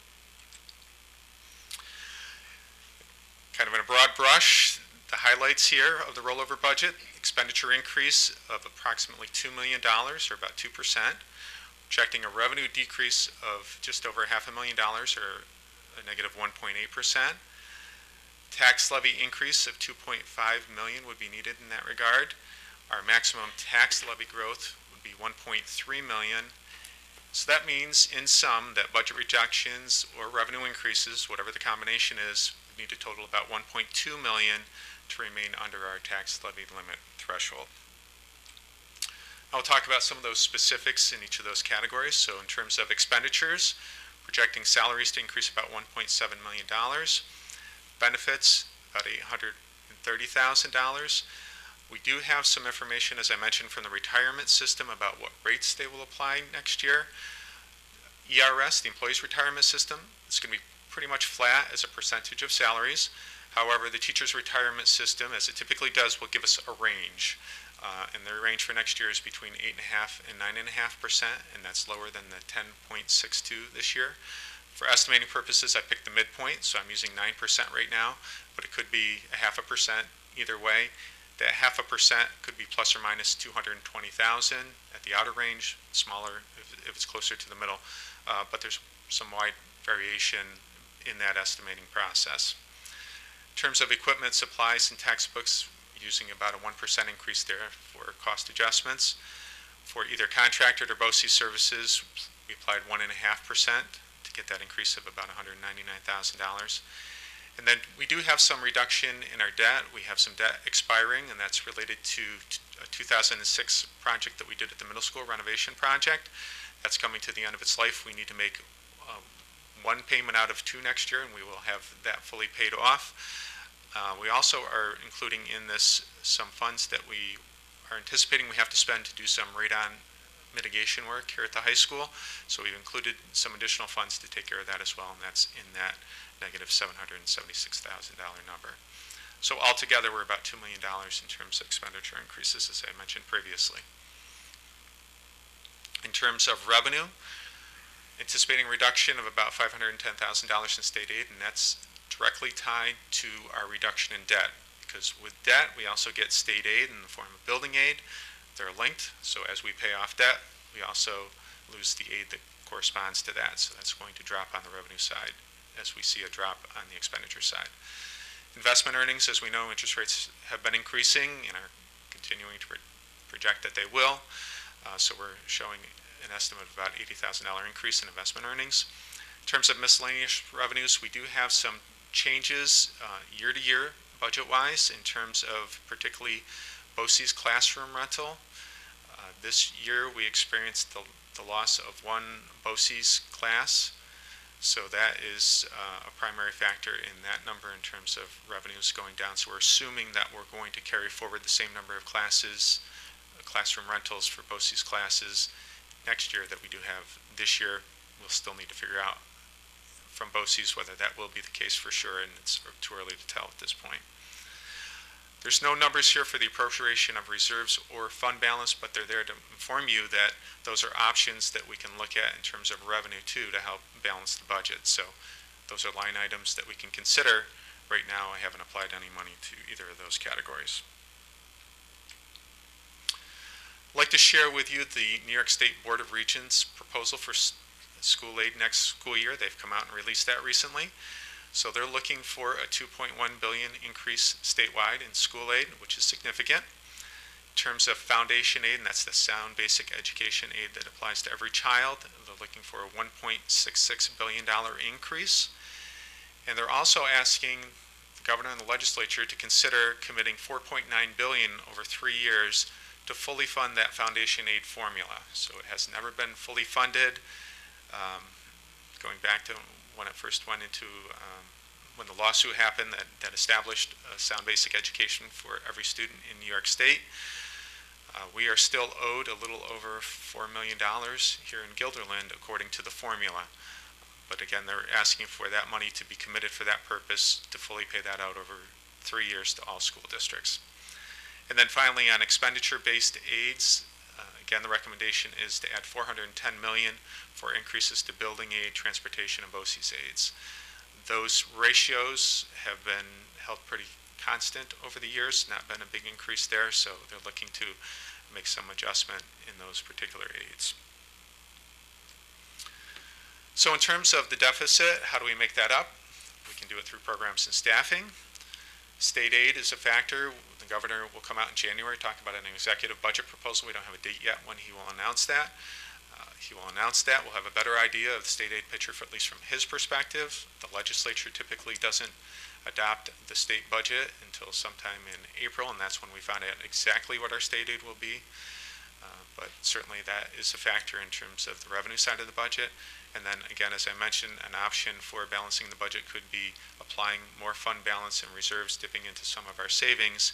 Kind of in a broad brush, the highlights here of the rollover budget: expenditure increase of approximately $2 million, or about 2%. Projecting a revenue decrease of just over $500,000, or a negative 1.8%. Tax levy increase of $2.5 million would be needed in that regard. Our maximum tax levy growth would be $1.3 million. So that means, in sum, that budget reductions or revenue increases, whatever the combination is, would need to total about $1.2 million to remain under our tax levy limit threshold. I'll talk about some of those specifics in each of those categories. So in terms of expenditures, projecting salaries to increase about $1.7 million. Benefits, about $830,000. We do have some information, as I mentioned, from the retirement system about what rates they will apply next year. ERS, the employees' retirement system, is going to be pretty much flat as a percentage of salaries. However, the teachers' retirement system, as it typically does, will give us a range. And the range for next year is between 8.5% and 9.5%, and that's lower than the 10.62 this year. For estimating purposes, I picked the midpoint, so I'm using 9% right now, but it could be 0.5% either way. That 0.5% could be plus or minus 220,000 at the outer range, smaller if it's closer to the middle, but there's some wide variation in that estimating process. In terms of equipment, supplies, and textbooks, using about a 1% increase there for cost adjustments. For either contracted or BOCES services, we applied 1.5% to get that increase of about $199,000. And then we do have some reduction in our debt. We have some debt expiring, and that's related to a 2006 project that we did at the middle school, renovation project. That's coming to the end of its life. We need to make one payment out of two next year, and we will have that fully paid off. We also are including in this some funds that we are anticipating we have to spend to do some radon mitigation work here at the high school. So we've included some additional funds to take care of that as well, and that's in that negative $776,000 number. So altogether, we're about $2 million in terms of expenditure increases, as I mentioned previously. In terms of revenue, anticipating a reduction of about $510,000 in state aid, and that's directly tied to our reduction in debt. Because with debt, we also get state aid in the form of building aid. They're linked, so as we pay off debt, we also lose the aid that corresponds to that. So that's going to drop on the revenue side as we see a drop on the expenditure side. Investment earnings, as we know, interest rates have been increasing and are continuing to project that they will. So we're showing an estimate of about $80,000 increase in investment earnings. In terms of miscellaneous revenues, we do have some changes year to year budget-wise in terms of particularly BOCES classroom rental. This year we experienced the loss of one BOCES class, so that is a primary factor in that number in terms of revenues going down. So we're assuming that we're going to carry forward the same number of classes, classroom rentals for BOCES classes next year that we do have this year. We'll still need to figure out from BOCES whether that will be the case for sure, and it's too early to tell at this point. There's no numbers here for the appropriation of reserves or fund balance, but they're there to inform you that those are options that we can look at in terms of revenue too to help balance the budget. So those are line items that we can consider. Right now I haven't applied any money to either of those categories. I'd like to share with you the New York State Board of Regents proposal for school aid next school year. They've come out and released that recently. So they're looking for a $2.1 billion increase statewide in school aid, which is significant. In terms of foundation aid, and that's the sound basic education aid that applies to every child, they're looking for a $1.66 billion increase. And they're also asking the governor and the legislature to consider committing $4.9 billion over 3 years to fully fund that foundation aid formula. So it has never been fully funded. Going back to when it first went into, when the lawsuit happened that established sound basic education for every student in New York State. We are still owed a little over $4 million here in Guilderland according to the formula. But again, they're asking for that money to be committed for that purpose to fully pay that out over 3 years to all school districts. And then finally, on expenditure-based aids, again, the recommendation is to add $410 million for increases to building aid, transportation, and BOCES aids. Those ratios have been held pretty constant over the years, not been a big increase there, so they're looking to make some adjustment in those particular aids. So in terms of the deficit, how do we make that up? We can do it through programs and staffing. State aid is a factor. The governor will come out in January, talk about an executive budget proposal. We don't have a date yet when he will announce that. We'll have a better idea of the state aid picture, at least from his perspective. The legislature typically doesn't adopt the state budget until sometime in April, and that's when we find out exactly what our state aid will be. But certainly that is a factor in terms of the revenue side of the budget. And then again, as I mentioned, an option for balancing the budget could be applying more fund balance and reserves, dipping into some of our savings,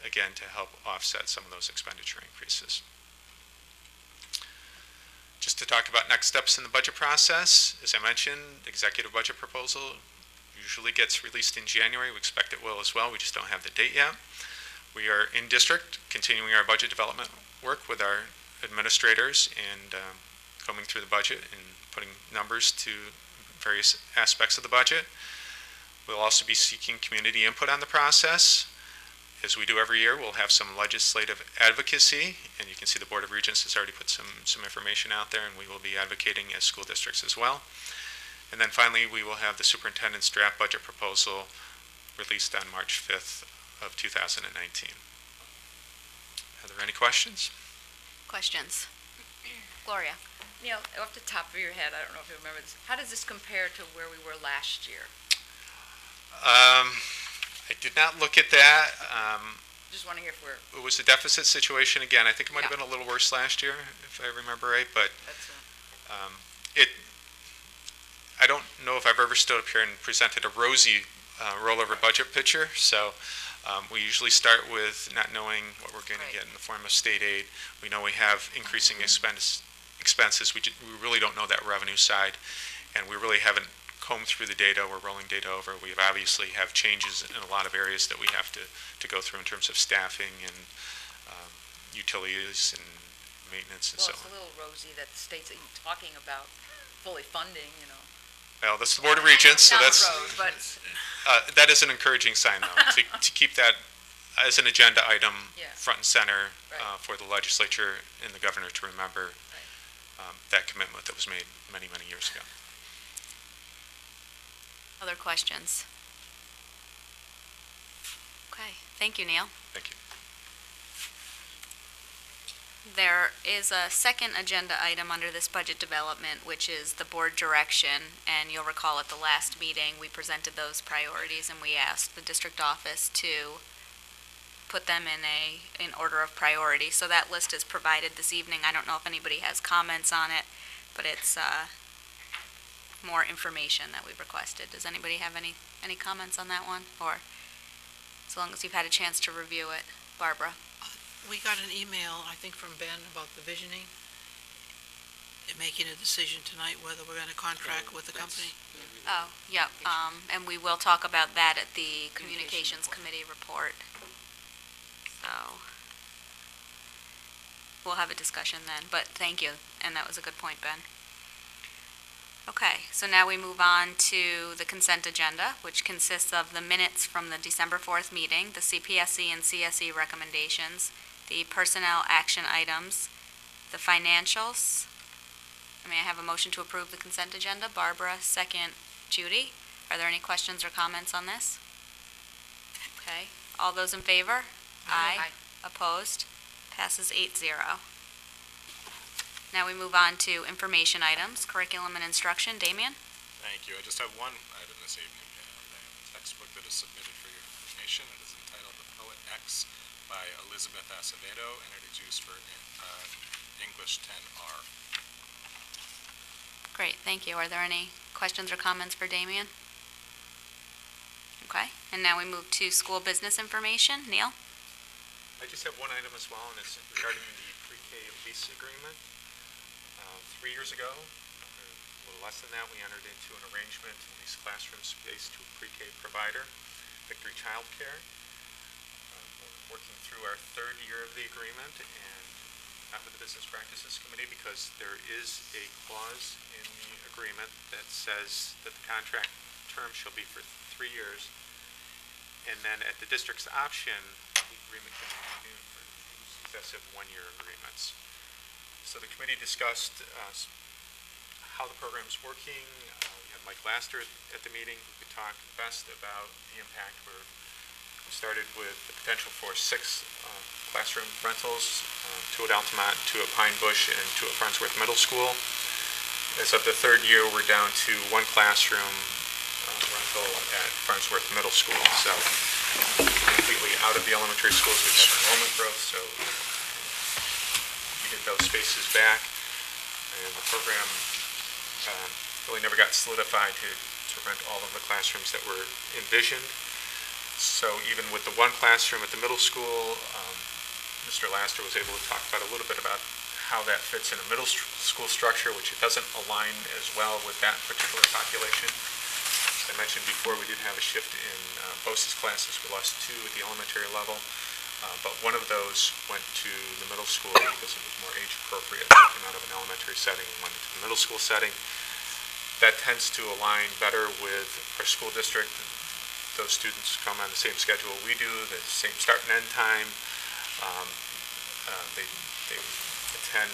again, to help offset some of those expenditure increases. Just to talk about next steps in the budget process, as I mentioned, the executive budget proposal usually gets released in January. We expect it will as well. We just don't have the date yet. We are in district continuing our budget development work with our administrators and combing through the budget and putting numbers to various aspects of the budget. We'll also be seeking community input on the process. As we do every year, we'll have some legislative advocacy, and you can see the Board of Regents has already put some information out there, and we will be advocating as school districts as well. And then finally, we will have the superintendent's draft budget proposal released on March 5th of 2019. Are there any questions? Questions? Gloria? Neil, off the top of your head, I don't know if you remember this, how does this compare to where we were last year? I did not look at that. Just wondering if we're... It was a deficit situation again. I think it might have Yeah. been a little worse last year, if I remember right, but That's I don't know if I've ever stood up here and presented a rosy rollover budget picture, so we usually start with not knowing what we're going to get in the form of state aid. We know we have increasing expenses. We really don't know that revenue side, and we really haven't combed through the data. We're rolling data over. We obviously have changes in a lot of areas that we have to go through in terms of staffing and utilities and maintenance and so Well, it's on. a little rosy that the states that you're talking about fully funding, you know. Well, that's the Board of Regents, so Down the that's road, but that is an encouraging sign, though, to keep that as an agenda item Yeah. front and center Right. for the legislature and the governor to remember that commitment that was made many, many years ago. Other questions? Okay, thank you, Neil. Thank you. There is a second agenda item under this budget development, which is the board direction, and you'll recall at the last meeting, we presented those priorities and we asked the district office to put them in order of priority. So that list is provided this evening. I don't know if anybody has comments on it, but it's more information that we've requested. Does anybody have any comments on that one? Or as long as you've had a chance to review it. Barbara? We got an email, I think from Ben, about the visioning, and making a decision tonight whether we're going to contract with the company. Oh, yeah, and we will talk about that at the Communications Committee report. So, we'll have a discussion then, but thank you, and that was a good point, Ben. Okay, so now we move on to the consent agenda, which consists of the minutes from the December 4th meeting, the CPSC and CSE recommendations, the personnel action items, the financials. May I have a motion to approve the consent agenda? Barbara, second. Judy, are there any questions or comments on this? Okay, all those in favor? Aye. Opposed? Passes 8-0. Now we move on to information items, curriculum and instruction. Damien? Thank you. I just have one item this evening. I have a textbook that is submitted for your information. It is entitled The Poet X by Elizabeth Acevedo, and it is used for English 10R. Great, thank you. Are there any questions or comments for Damien? Okay, and now we move to school business information. Neil? I just have one item as well, and it's regarding the pre-K lease agreement. 3 years ago, or a little less than that, we entered into an arrangement to lease classroom space to a pre-K provider, Victory Childcare. We're working through our third year of the agreement, and not with the Business Practices Committee, because there is a clause in the agreement that says that the contract term shall be for 3 years, and then at the district's option, the agreement can be renewed for 2 successive one-year agreements. So the committee discussed how the program's working. We had Mike Laster at the meeting who could talk best about the impact. We started with the potential for 6 classroom rentals, 2 at Altamont, 2 at Pine Bush, and 2 at Farnsworth Middle School. As of the third year, we're down to 1 classroom rental at Farnsworth Middle School. So completely out of the elementary schools, we've had enrollment growth, so we get those spaces back. And the program really never got solidified to rent all of the classrooms that were envisioned. So even with the 1 classroom at the middle school, Mr. Laster was able to talk about a little bit about how that fits in a middle school structure, which it doesn't align as well with that particular population. As I mentioned before, we did have a shift in BOCES classes. We lost 2 at the elementary level, but one of those went to the middle school because it was more age appropriate. It came out of an elementary setting and went into the middle school setting. That tends to align better with our school district. Those students come on the same schedule we do, the same start and end time. They attend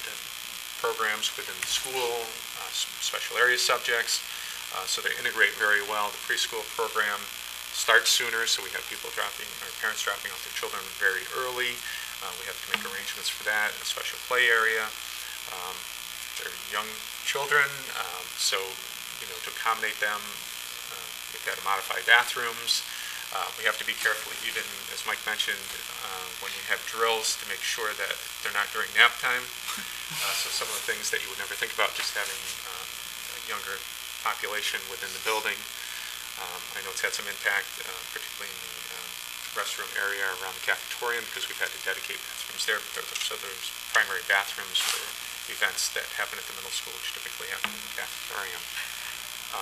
programs within the school, special area subjects, so they integrate very well. The preschool program start sooner, so we have people dropping, or parents dropping off their children very early. We have to make arrangements for that, a special play area. They're young children, so, to accommodate them, we've got to modify bathrooms. We have to be careful, even, as Mike mentioned, when we have drills, to make sure that they're not during nap time. So some of the things that you would never think about, just having a younger population within the building. I know it's had some impact, particularly in the restroom area around the cafetorium, because we've had to dedicate bathrooms there. So there's primary bathrooms for events that happen at the middle school, which typically happen in the cafetorium.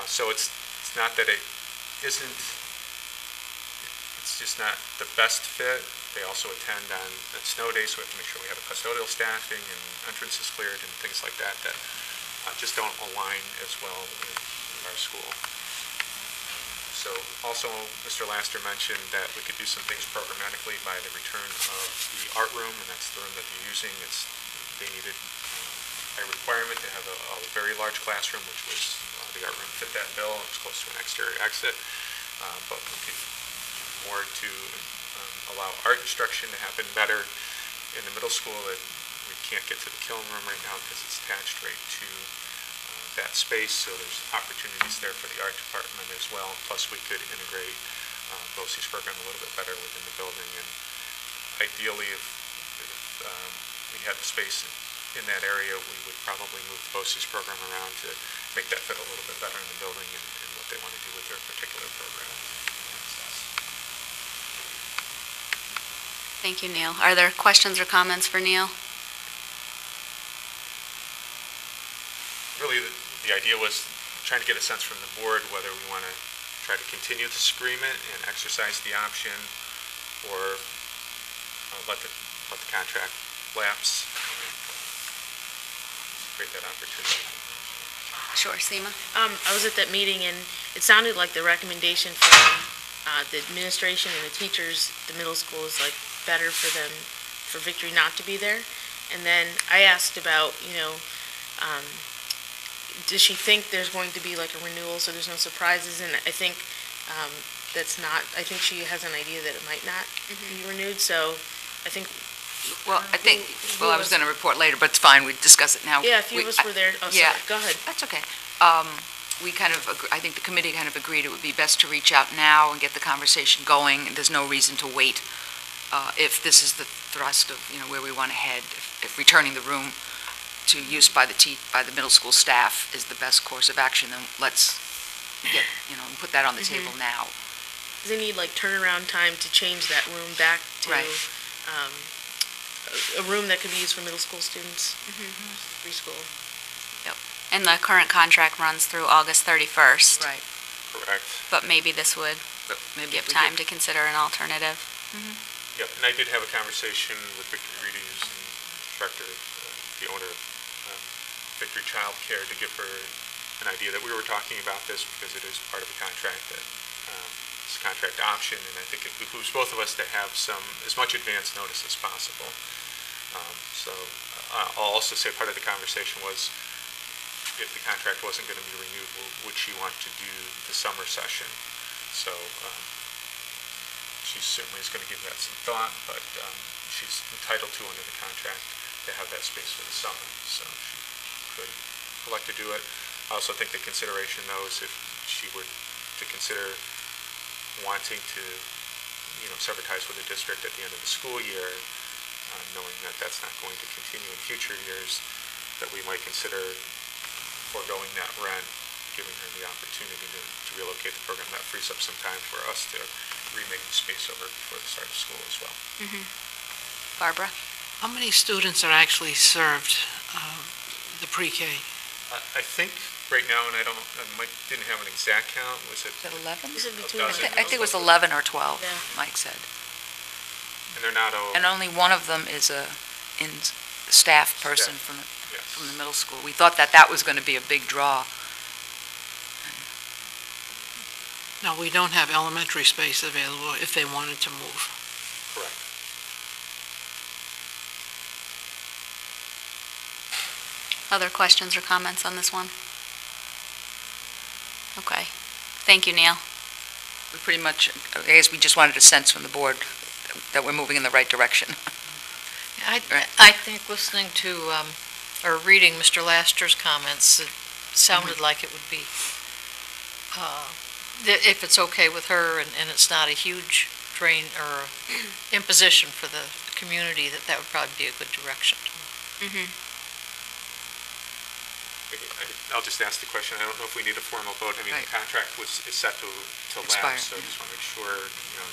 So it's not that it isn't, it's just not the best fit. They also attend on snow days, so we have to make sure we have a custodial staffing and entrances cleared and things like that that just don't align as well in our school. So also, Mr. Laster mentioned that we could do some things programmatically by the return of the art room, and that's the room that they're using. They needed a requirement to have a very large classroom, which was the art room fit that bill. It was close to an exterior exit, but we could do more to allow art instruction to happen better in the middle school. That we can't get to the kiln room right now because it's attached right to that space, so there's opportunities there for the art department as well. Plus, we could integrate BOCES program a little bit better within the building, and ideally, if we had the space in that area, we would probably move the BOCES program around to make that fit a little bit better in the building and what they want to do with their particular program. Thank you, Neil. Are there questions or comments for Neil? Really, the idea was trying to get a sense from the board whether we want to try to continue this agreement and exercise the option, or let the contract lapse, create that opportunity. Sure, Seema? I was at that meeting, and it sounded like the recommendation from the administration and the teachers, the middle school, is like better for them, for Victory not to be there. And then I asked about, does she think there's going to be like a renewal so there's no surprises? And I think that's not, I think she has an idea that it might not be renewed, so I think. Well, I was going to report later, but it's fine, we discuss it now. Yeah, a few of us were there. Oh, sorry, go ahead. That's okay. We kind of, I think the committee kind of agreed it would be best to reach out now and get the conversation going. There's no reason to wait. If this is the thrust of, where we want to head, if returning the room to use by the middle school staff is the best course of action, then let's get, put that on the table now. They need like turnaround time to change that room back to a room that could be used for middle school students, preschool. Yep. And the current contract runs through August 31st. Right. Correct. But maybe this would give time to consider an alternative. Yep, and I did have a conversation with Victory Reading, who's the director, the owner of Victory Child Care, to give her an idea that we were talking about this because it is part of the contract, that it's a contract option, and I think it behooves both of us to have as much advance notice as possible. I'll also say part of the conversation was, if the contract wasn't going to be renewed, would she want to do the summer session? So she certainly is going to give that some thought, but she's entitled to, under the contract, to have that space for the summer, so she could elect to do it. I also think the consideration, though, is if she were to consider wanting to, sever ties with the district at the end of the school year, knowing that that's not going to continue in future years, that we might consider foregoing that rent, giving her the opportunity to relocate the program. That frees up some time for us to remake the space over before the start of school as well. Barbara? How many students are actually served, the pre-K? I think right now, and Mike didn't have an exact count, was it? 11? Is it between? I think it was 11 or 12, Mike said. And they're not all. And only one of them is a staff person from the middle school. We thought that was going to be a big draw. Now, we don't have elementary space available if they wanted to move. Correct. Other questions or comments on this one? Okay. Thank you, Neil. We pretty much, I guess we just wanted a sense from the board that we're moving in the right direction. I think listening to, or reading Mr. Laster's comments, it sounded like it would be, if it's okay with her and it's not a huge drain or imposition for the community, that would probably be a good direction. I'll just ask the question. I don't know if we need a formal vote. I mean, the contract is set to Expire. lapse, so I just want to make sure,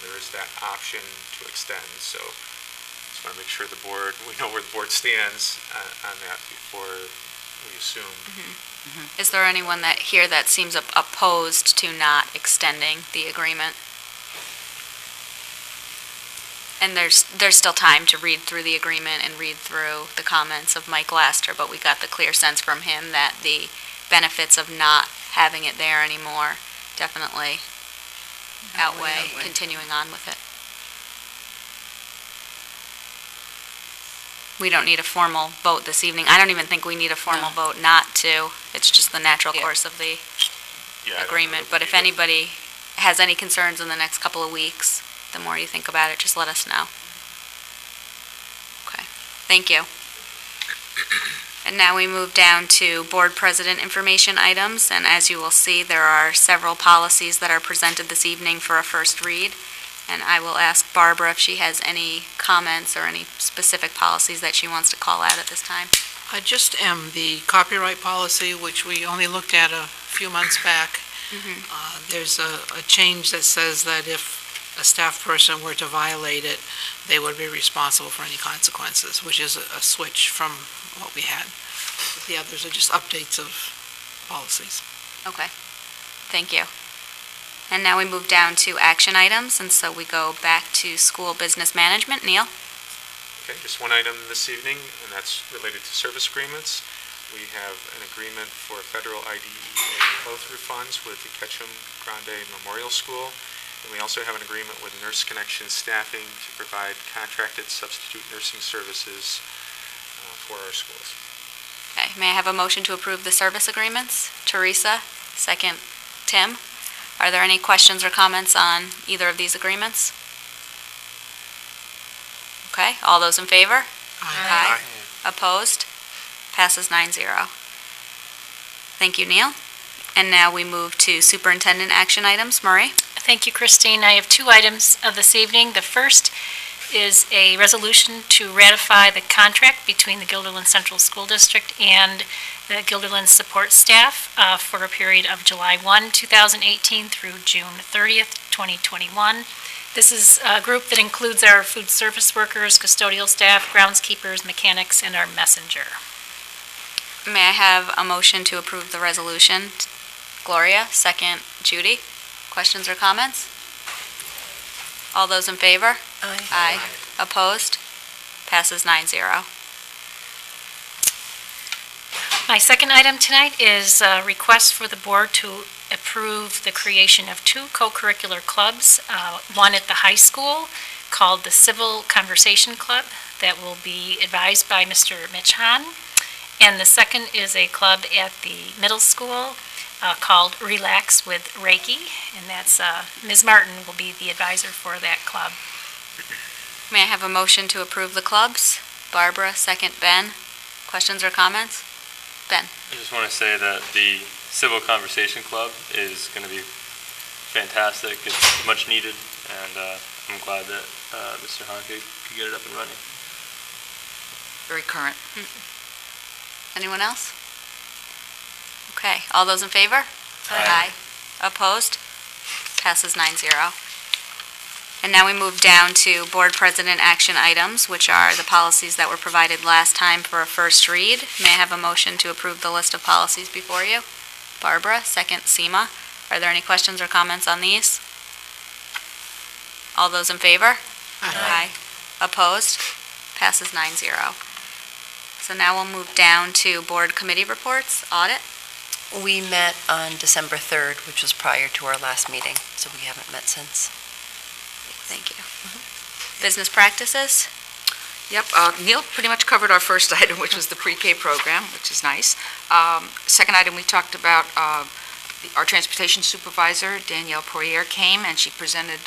there is that option to extend. So just want to make sure we know where the board stands on that before we assume. Is there anyone here that seems opposed to not extending the agreement? And there's still time to read through the agreement and read through the comments of Mike Laster, but we got the clear sense from him that the benefits of not having it there anymore definitely outweigh continuing on with it. We don't need a formal vote this evening. I don't even think we need a formal vote not to. It's just the natural course of the agreement. But if anybody has any concerns in the next couple of weeks, the more you think about it, just let us know. Okay, thank you. And now we move down to board president information items, and as you will see, there are several policies that are presented this evening for a first read, and I will ask Barbara if she has any comments or any specific policies that she wants to call out at this time. I just am the copyright policy, which we only looked at a few months back. There's a change that says that if a staff person were to violate it, they would be responsible for any consequences, which is a switch from what we had. The others are just updates of policies. Okay, thank you. And now we move down to action items, and so we go back to school business management. Neil? Okay, just one item this evening, and that's related to service agreements. We have an agreement for federal IDEA flow-through funds with the Ketchum Grande Memorial School. And we also have an agreement with Nurse Connection Staffing to provide contracted substitute nursing services for our schools. Okay, may I have a motion to approve the service agreements? Teresa, second Tim. Are there any questions or comments on either of these agreements? Okay, all those in favor? Aye. Opposed? Passes 9-0. Thank you, Neil. And now we move to superintendent action items. Marie? Thank you, Christine. I have two items of this evening. The first is a resolution to ratify the contract between the Guilderland Central School District and the Guilderland support staff for a period of July 1, 2018 through June 30th, 2021. This is a group that includes our food service workers, custodial staff, groundskeepers, mechanics, and our messenger. May I have a motion to approve the resolution? Gloria, second Judy. Questions or comments? All those in favor? Aye. Opposed? Passes 9-0. My second item tonight is a request for the board to approve the creation of two co-curricular clubs, one at the high school called the Civil Conversation Club that will be advised by Mr. Mitch Hahn, and the second is a club at the middle school called Relax with Reiki, and that's Ms. Martin will be the advisor for that club. May I have a motion to approve the clubs? Barbara, second Ben. Questions or comments? Ben. I just want to say that the Civil Conversation Club is going to be fantastic. It's much needed, and I'm glad that Mr. Hahn could get it up and running. Very current. Anyone else? Okay, all those in favor? Aye. Opposed? Passes 9-0. And now we move down to board president action items, which are the policies that were provided last time for a first read. May I have a motion to approve the list of policies before you? Barbara, second Seema. Are there any questions or comments on these? All those in favor? Aye. Opposed? Passes 9-0. So now we'll move down to board committee reports. Audit? We met on December 3rd, which was prior to our last meeting, so we haven't met since. Thank you. Business practices? Yep, Neil pretty much covered our first item, which was the pre-K program, which is nice. Second item, we talked about Our transportation supervisor, Danielle Poirier, came and she presented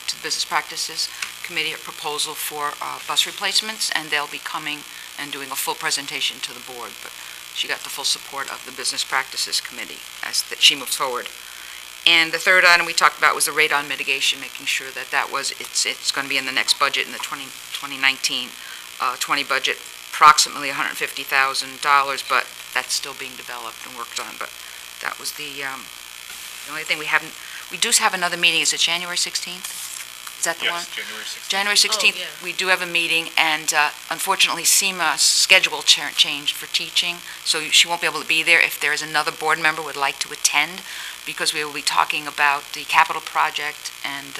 to the Business Practices Committee a proposal for bus replacements, and they'll be coming and doing a full presentation to the board. But she got the full support of the Business Practices Committee as she moves forward. And the third item we talked about was the radon mitigation, making sure that it's going to be in the next budget, in the 2019-20 budget, approximately $150,000, but that's still being developed and worked on. But that was the only thing we haven't. We do have another meeting. Is it January 16th? Is that the one? Yes, January 16th. January 16th, we do have a meeting, and unfortunately, SEMA's schedule changed for teaching, so she won't be able to be there. If there is another board member who would like to attend, because we will be talking about the capital project, and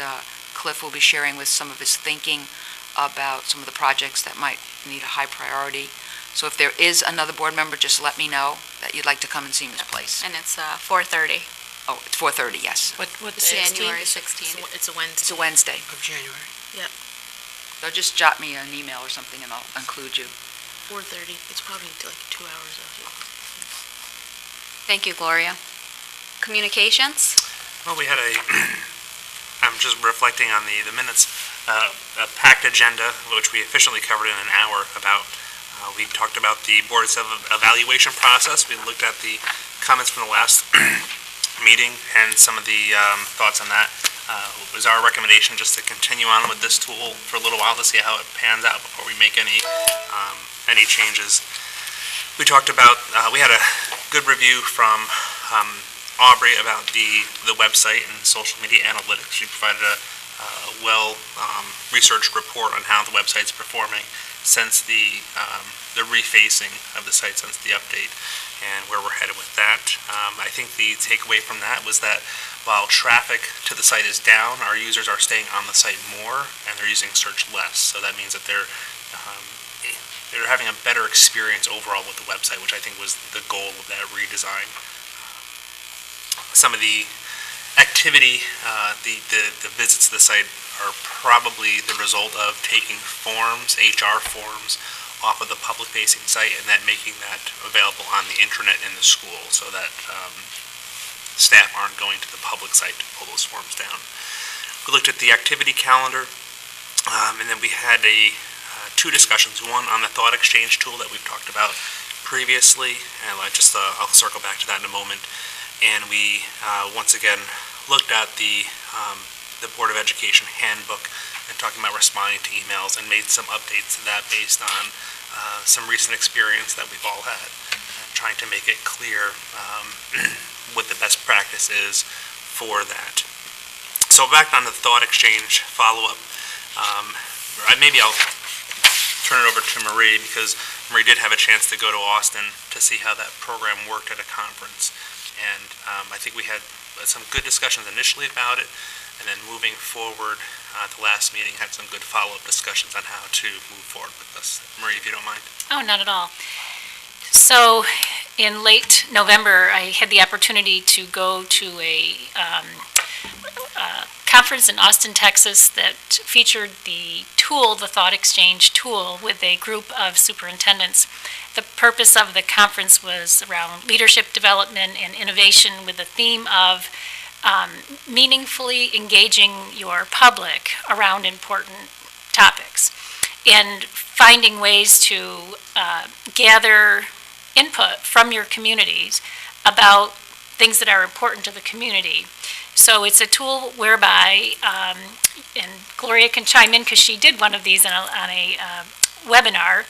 Cliff will be sharing with some of his thinking about some of the projects that might need a high priority. So if there is another board member, just let me know that you'd like to come and see SEMA's place. And it's 4:30. Oh, it's 4:30, yes. What January 16th. It's a Wednesday. It's a Wednesday. of January? So just jot me an email or something, and I'll include you. 4:30. It's probably like 2 hours of it. Thank you, Gloria. Communications? Well, we had I'm just reflecting on the minutes, a packed agenda, which we efficiently covered in an hour about, we talked about the board's evaluation process. We looked at the comments from the last meeting and some of the thoughts on that. It was our recommendation just to continue on with this tool for a little while to see how it pans out before we make any changes. We talked about, we had a good review from Aubrey about the website and social media analytics. She provided a well-researched report on how the website's performing since the refacing of the site since the update, and where we're headed with that. I think the takeaway from that was that while traffic to the site is down, our users are staying on the site more, and they're using search less. So that means that they're having a better experience overall with the website, which I think was the goal of that redesign. Some of the activity, the visits to the site are probably the result of taking forms, HR forms, off of the public-facing site and then making that available on the intranet in the school so that staff aren't going to the public site to pull those forms down. We looked at the activity calendar, and then we had two discussions. One on the thought exchange tool that we've talked about previously, and I'll circle back to that in a moment. And we once again looked at the Board of Education handbook and talking about responding to emails, and made some updates to that based on some recent experience that we've all had, trying to make it clear what the best practice is for that. So back on the thought exchange follow-up, maybe I'll turn it over to Marie, because Marie did have a chance to go to Austin to see how that program worked at a conference. And I think we had some good discussions initially about it, and then moving forward, the last meeting had some good follow-up discussions on how to move forward with this. Marie, if you don't mind. Oh, not at all. So in late November, I had the opportunity to go to a conference in Austin, Texas that featured the tool, the Thought Exchange tool, with a group of superintendents. The purpose of the conference was around leadership development and innovation, with the theme of meaningfully engaging your public around important topics and finding ways to gather input from your communities about things that are important to the community. So it's a tool whereby, and Gloria can chime in because she did one of these on a webinar,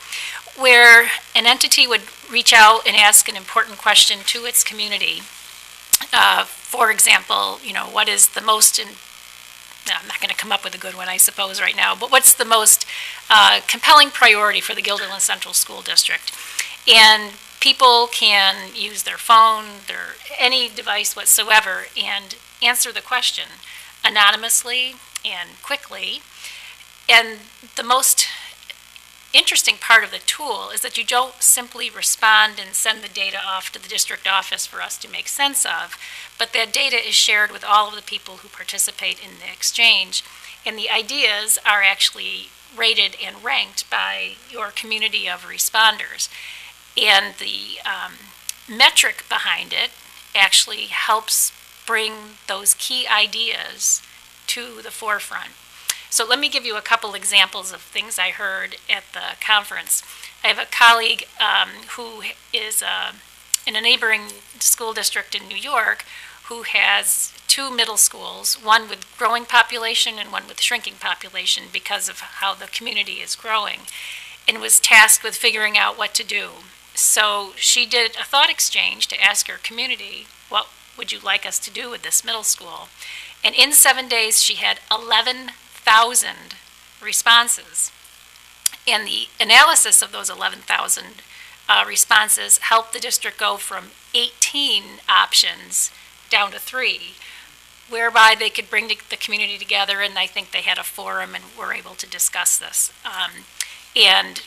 where an entity would reach out and ask an important question to its community. For example, what is the most, I'm not going to come up with a good one, I suppose, right now, but what's the most compelling priority for the Guilderland Central School District? And people can use their phone, any device whatsoever, and answer the question anonymously and quickly. And the most interesting part of the tool is that you don't simply respond and send the data off to the district office for us to make sense of, but that data is shared with all of the people who participate in the exchange, and the ideas are actually rated and ranked by your community of responders. And the metric behind it actually helps bring those key ideas to the forefront. So let me give you a couple examples of things I heard at the conference. I have a colleague who is in a neighboring school district in New York who has 2 middle schools, one with growing population and one with shrinking population because of how the community is growing, and was tasked with figuring out what to do. So she did a thought exchange to ask her community, what would you like us to do with this middle school? And in 7 days, she had 11,000 responses. And the analysis of those 11,000 responses helped the district go from 18 options down to 3, whereby they could bring the community together, and I think they had a forum and were able to discuss this. And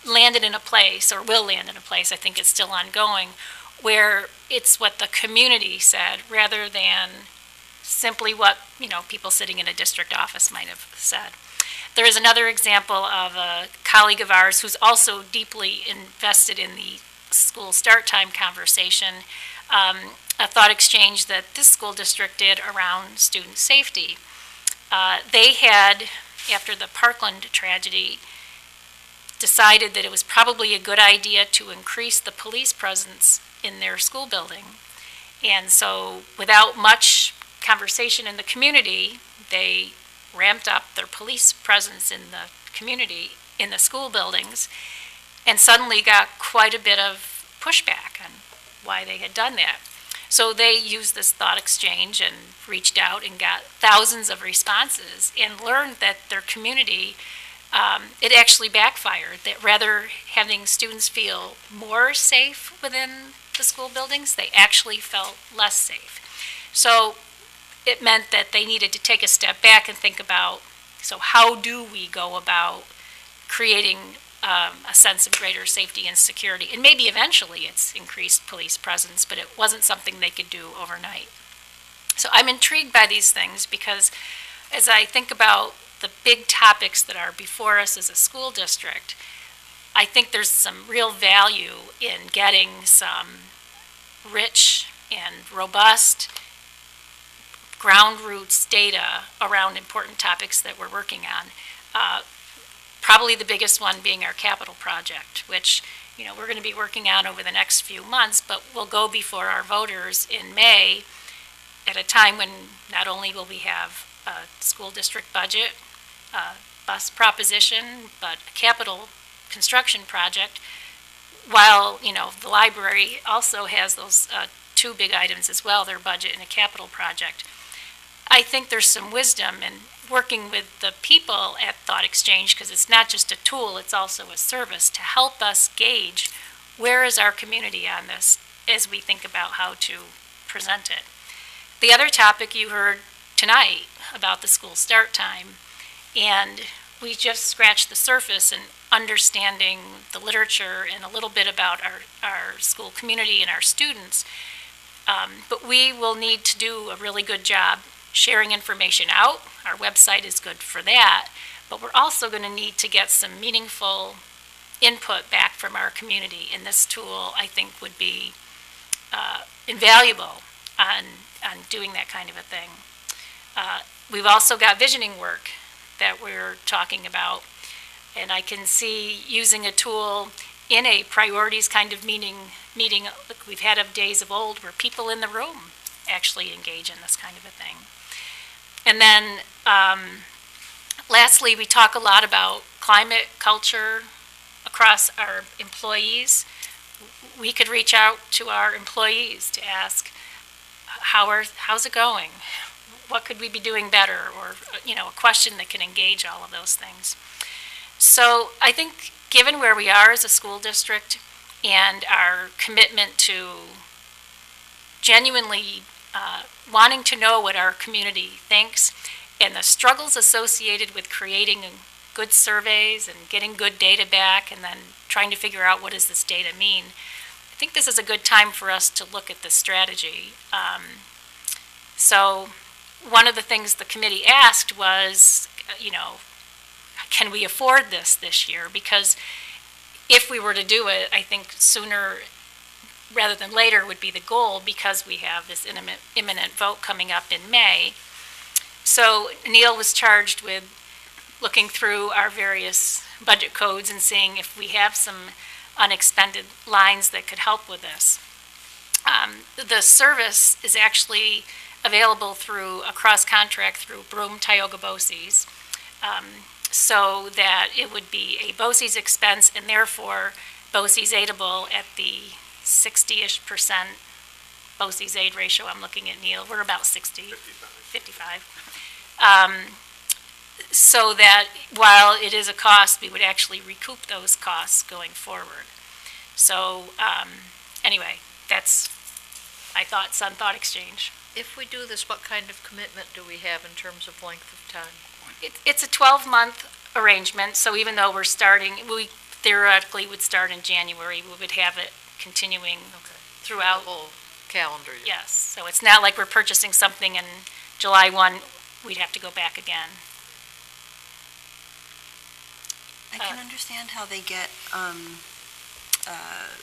landed in a place, or will land in a place, I think it's still ongoing, where it's what the community said rather than simply what, people sitting in a district office might have said. There is another example of a colleague of ours who's also deeply invested in the school start time conversation, a thought exchange that this school district did around student safety. They had, after the Parkland tragedy, decided that it was probably a good idea to increase the police presence in their school building. And so without much conversation in the community, they ramped up their police presence in the community, in the school buildings, and suddenly got quite a bit of pushback on why they had done that. So they used this thought exchange and reached out and got thousands of responses and learned that their community, it actually backfired, that rather having students feel more safe within the school buildings, they actually felt less safe. So it meant that they needed to take a step back and think about, so how do we go about creating a sense of greater safety and security? And maybe eventually it's increased police presence, but it wasn't something they could do overnight. So I'm intrigued by these things because as I think about the big topics that are before us as a school district, I think there's some real value in getting some rich and robust ground roots data around important topics that we're working on. Probably the biggest one being our capital project, which we're going to be working on over the next few months, but will go before our voters in May at a time when not only will we have a school district budget, bus proposition, but a capital construction project, while the library also has those 2 big items as well, their budget and a capital project. I think there's some wisdom in working with the people at Thought Exchange, because it's not just a tool, it's also a service to help us gauge where is our community on this as we think about how to present it. The other topic you heard tonight about the school start time, and we just scratched the surface in understanding the literature and a little bit about our school community and our students, but we will need to do a really good job sharing information out. Our website is good for that, but we're also going to need to get some meaningful input back from our community, and this tool, I think, would be invaluable on doing that kind of a thing. We've also got visioning work that we're talking about, and I can see using a tool in a priorities kind of meeting like we've had of days of old, where people in the room actually engage in this kind of a thing. And then lastly, we talk a lot about climate culture across our employees. We could reach out to our employees to ask, how's it going? What could we be doing better? Or, a question that can engage all of those things. So I think given where we are as a school district and our commitment to genuinely wanting to know what our community thinks and the struggles associated with creating good surveys and getting good data back and then trying to figure out what does this data mean, I think this is a good time for us to look at this strategy. So one of the things the committee asked was, can we afford this year? Because if we were to do it, I think sooner rather than later would be the goal because we have this imminent vote coming up in May. So Neil was charged with looking through our various budget codes and seeing if we have some unexpended lines that could help with this. The service is actually available through a cross-contract through Broome Tioga BOCES, so that it would be a BOCES expense and therefore BOCES aidable at the 60-ish% BOCES aid ratio. I'm looking at Neil. We're about 55. So that while it is a cost, we would actually recoup those costs going forward. So anyway, that's, I thought, Sun Thought Exchange. If we do this, what kind of commitment do we have in terms of length of time? It's a 12-month arrangement, so even though we're starting, we theoretically would start in January, we would have it continuing throughout. The whole calendar year. Yes, so it's not like we're purchasing something in July 1, we'd have to go back again. I can understand how they get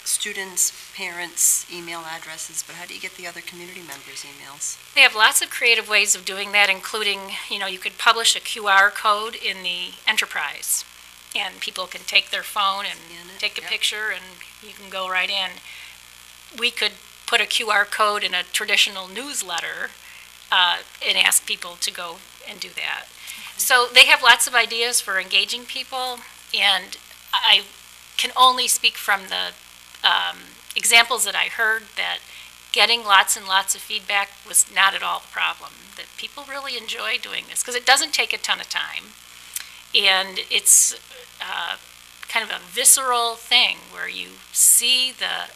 students, parents' email addresses, but how do you get the other community members' emails? They have lots of creative ways of doing that, including, you could publish a QR code in the enterprise, and people can take their phone and take a picture, and you can go right in. We could put a QR code in a traditional newsletter and ask people to go and do that. So they have lots of ideas for engaging people, and I can only speak from the examples that I heard that getting lots and lots of feedback was not at all the problem, that people really enjoy doing this because it doesn't take a ton of time, and it's kind of a visceral thing where you see the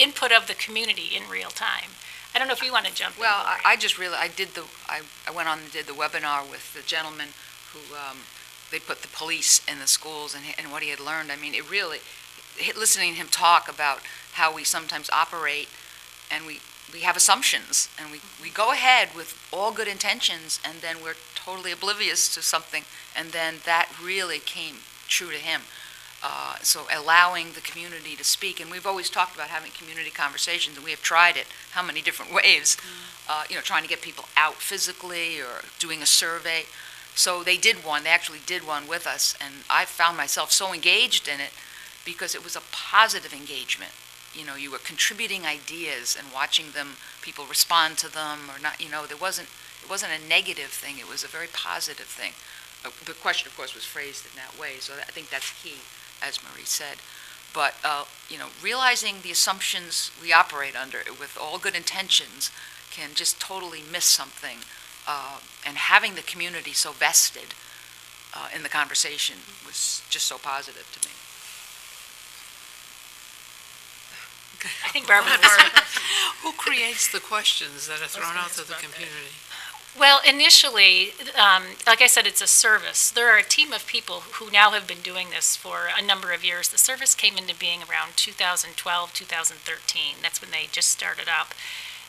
input of the community in real time. I don't know if you want to jump in. Well, I went on and did the webinar with the gentleman who, they put the police in the schools and what he had learned. I mean, it really, listening to him talk about how we sometimes operate and we have assumptions and we go ahead with all good intentions and then we're totally oblivious to something, and then that really came true to him. So allowing the community to speak, and we've always talked about having community conversations, and we have tried it, how many different ways, trying to get people out physically or doing a survey. So they actually did one with us, and I found myself so engaged in it because it was a positive engagement. You were contributing ideas and watching people respond to them or not, it wasn't a negative thing, it was a very positive thing. The question, of course, was phrased in that way, so I think that's key, as Marie said. But, realizing the assumptions we operate under with all good intentions can just totally miss something. And having the community so vested in the conversation was just so positive to me. I think Barbara. Who creates the questions that are thrown out to the community? Well, initially, like I said, it's a service. There are a team of people who now have been doing this for a number of years. The service came into being around 2012, 2013. That's when they just started up.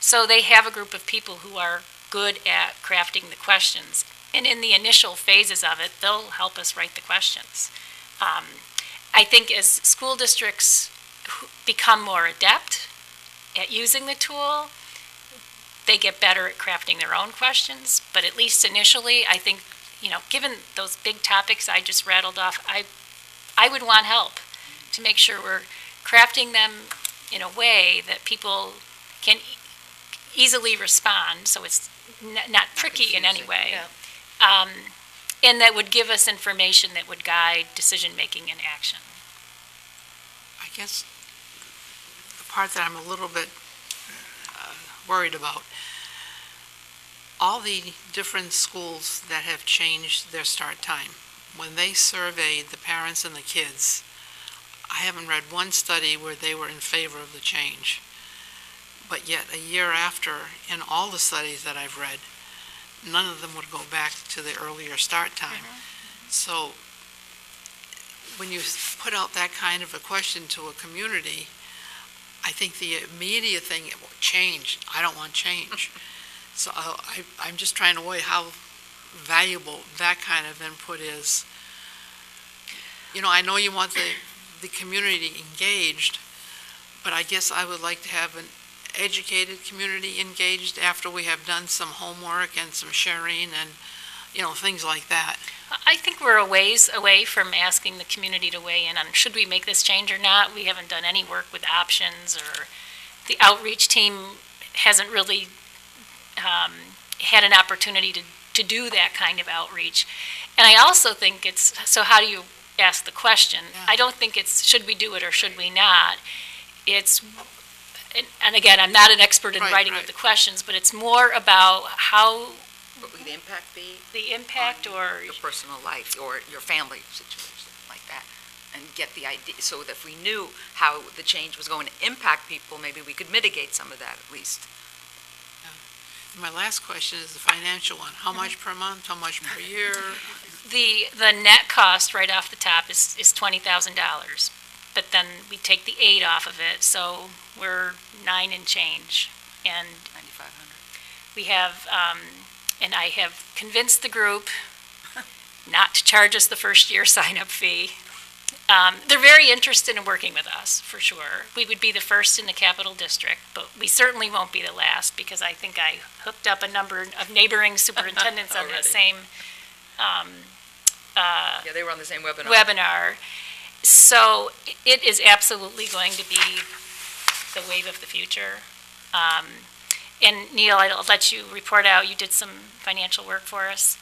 So they have a group of people who are good at crafting the questions. And in the initial phases of it, they'll help us write the questions. I think as school districts become more adept at using the tool, they get better at crafting their own questions. But at least initially, I think, given those big topics I just rattled off, I would want help to make sure we're crafting them in a way that people can easily respond, so it's not tricky in any way. Yeah. And that would give us information that would guide decision-making and action. I guess the part that I'm a little bit worried about, all the different schools that have changed their start time, when they surveyed the parents and the kids, I haven't read one study where they were in favor of the change. But yet, a year after, in all the studies that I've read, none of them would go back to the earlier start time. Mm-hmm. So, when you put out that kind of a question to a community, I think the immediate thing, change. I don't want change. So I'm just trying to weigh how valuable that kind of input is. I know you want the community engaged, but I guess I would like to have an educated community engaged after we have done some homework and some sharing and, things like that. I think we're a ways away from asking the community to weigh in on, should we make this change or not? We haven't done any work with options, or the outreach team hasn't really had an opportunity to do that kind of outreach. And I also think so how do you ask the question? Yeah. I don't think it's, should we do it or should we not? It's, and again, I'm not an expert in writing of the questions, but it's more about how. What would the impact be? The impact or. Your personal life or your family situation, like that. And get the idea, so that if we knew how the change was going to impact people, maybe we could mitigate some of that at least. My last question is the financial one. How much per month? How much per year? The net cost right off the top is $20,000, but then we take the 8 off of it, so we're 9 and change. And 9,500. We have, and I have convinced the group not to charge us the first year sign-up fee. They're very interested in working with us, for sure. We would be the first in the Capital District, but we certainly won't be the last, because I think I hooked up a number of neighboring superintendents on that same yeah, they were on the same webinar. So it is absolutely going to be the wave of the future. And Neil, I'll let you report out. You did some financial work for us.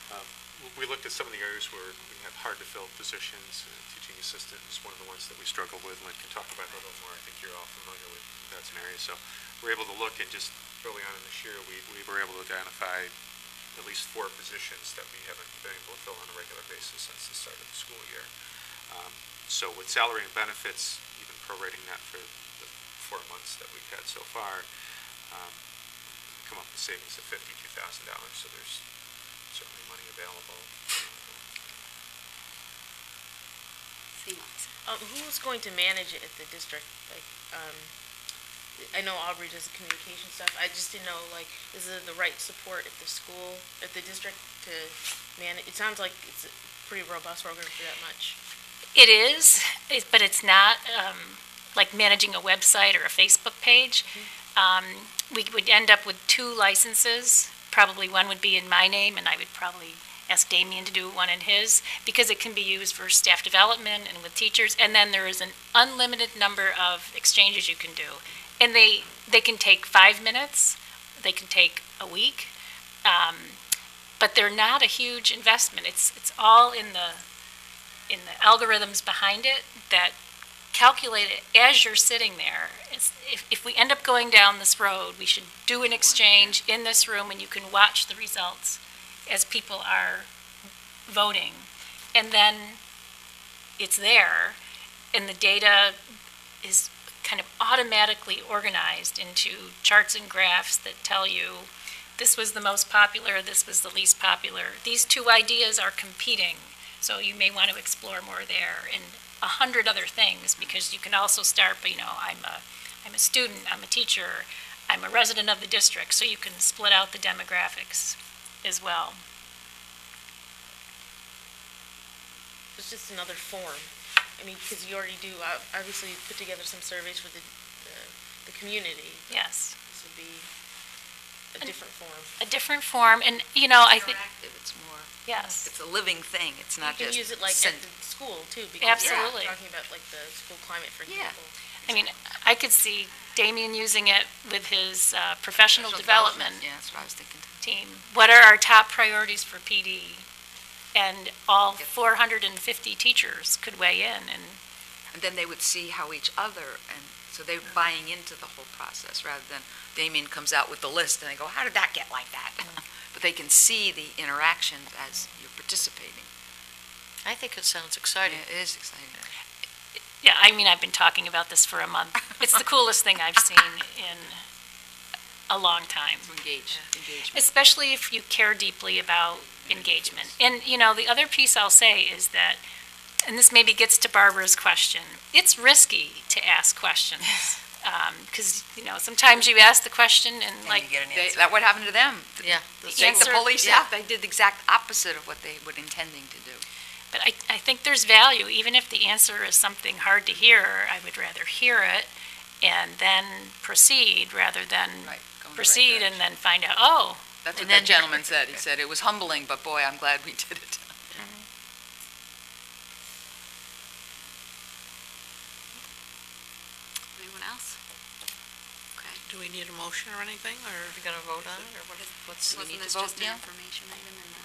We looked at some of the areas where we have hard-to-fill positions. Teaching assistant is one of the ones that we struggle with, and I can talk about it a little more. I think you're all familiar with that scenario. So we're able to look, and just early on in this year, we were able to identify at least 4 positions that we haven't been able to fill on a regular basis since the start of the school year. So with salary and benefits, even prorating that for the 4 months that we've had so far, come up with savings of $52,000. So there's certainly money available. Who's going to manage it at the district? Like, I know Aubrey does the communication stuff. I just didn't know, like, is it the right support at the school, at the district to manage? It sounds like it's a pretty robust program for that much. It is, but it's not like managing a website or a Facebook page. We would end up with 2 licenses. Probably one would be in my name, and I would probably ask Damien to do one in his, because it can be used for staff development and with teachers. And then there is an unlimited number of exchanges you can do. And they can take 5 minutes, they can take a week, but they're not a huge investment. It's all in the algorithms behind it that calculate it as you're sitting there. If we end up going down this road, we should do an exchange in this room, and you can watch the results as people are voting. And then it's there, and the data is kind of automatically organized into charts and graphs that tell you this was the most popular, this was the least popular. These 2 ideas are competing, so you may want to explore more there, and 100 other things, because you can also start, but I'm a student, I'm a teacher, I'm a resident of the district, so you can split out the demographics as well. It's just another form. I mean, because you already do, obviously, put together some surveys for the community. Yes. This would be a different form. A different form, and, I think. Interactive, it's more. Yes. It's a living thing. It's not just. You can use it like at the school, too, because absolutely. you're talking about like the school climate, for example. I mean, I could see Damien using it with his professional development Yeah, that's what I was thinking. team. What are our top priorities for PD? And all 450 teachers could weigh in. And then they would see how each other, and so they're buying into the whole process, rather than Damien comes out with the list and they go, how did that get like that? But they can see the interactions as you're participating. I think it sounds exciting. Yeah, it is exciting. Yeah, I mean, I've been talking about this for a month. It's the coolest thing I've seen in a long time. To engagement. Especially if you care deeply about engagement. And, the other piece I'll say is that, and this maybe gets to Barbara's question, it's risky to ask questions. Because, sometimes you ask the question and like. You get an answer. That what happened to them. Yeah. Take the police out. They did the exact opposite of what they were intending to do. But I think there's value, even if the answer is something hard to hear, I would rather hear it and then proceed rather than Right, go in the right proceed and direction. then find out, oh. That's what and that then- gentleman said. He said, it was humbling, but boy, I'm glad we did it. Anyone else? Okay. Do we need a motion or anything, or? Are we going to vote on it, or what's, we Wasn't need to this vote, just an Neil? information item in the?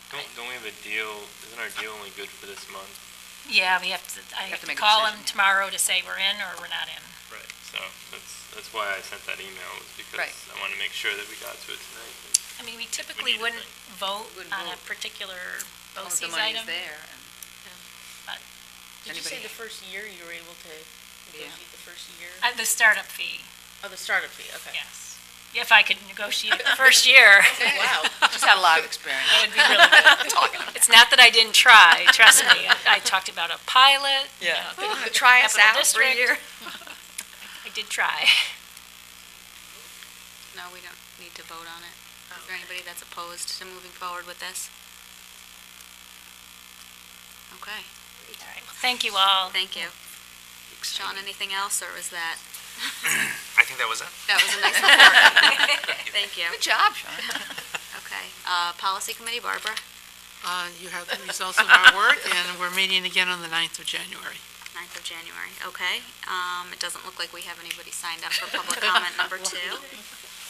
Don't we have a deal, isn't our deal only good for this month? Yeah, I have have to to make a call them decision. tomorrow to say we're in or we're not in. Right. So that's why I sent that email, was because Right. I want to make sure that we got to it tonight. I mean, we typically need a wouldn't vote Wouldn't on a vote. particular All of the BOCES money's item. there. and- Did you say Anybody- the first year you were able to negotiate the first year? The startup fee, Oh, the startup fee, okay. yes. If I could negotiate the first year, Wow. She's had a lot of experience. that would be really good. Talking about It's not that I didn't try, trust me. I talked about a pilot. you Yeah. know, the Try us capital out for a district. year. I did try. No, we don't need to vote on it. Is there anybody that's opposed to moving forward with this? Okay, All right, well, thank you all. thank you. Sean, anything else, or was that, I think that was it. that was a nice report? Thank you. Good job, Sean. Okay, Policy Committee, Barbara? You have the results of our work, and we're meeting again on the 9th of January. 9th of January, okay. It doesn't look like we have anybody signed up for public comment number 2.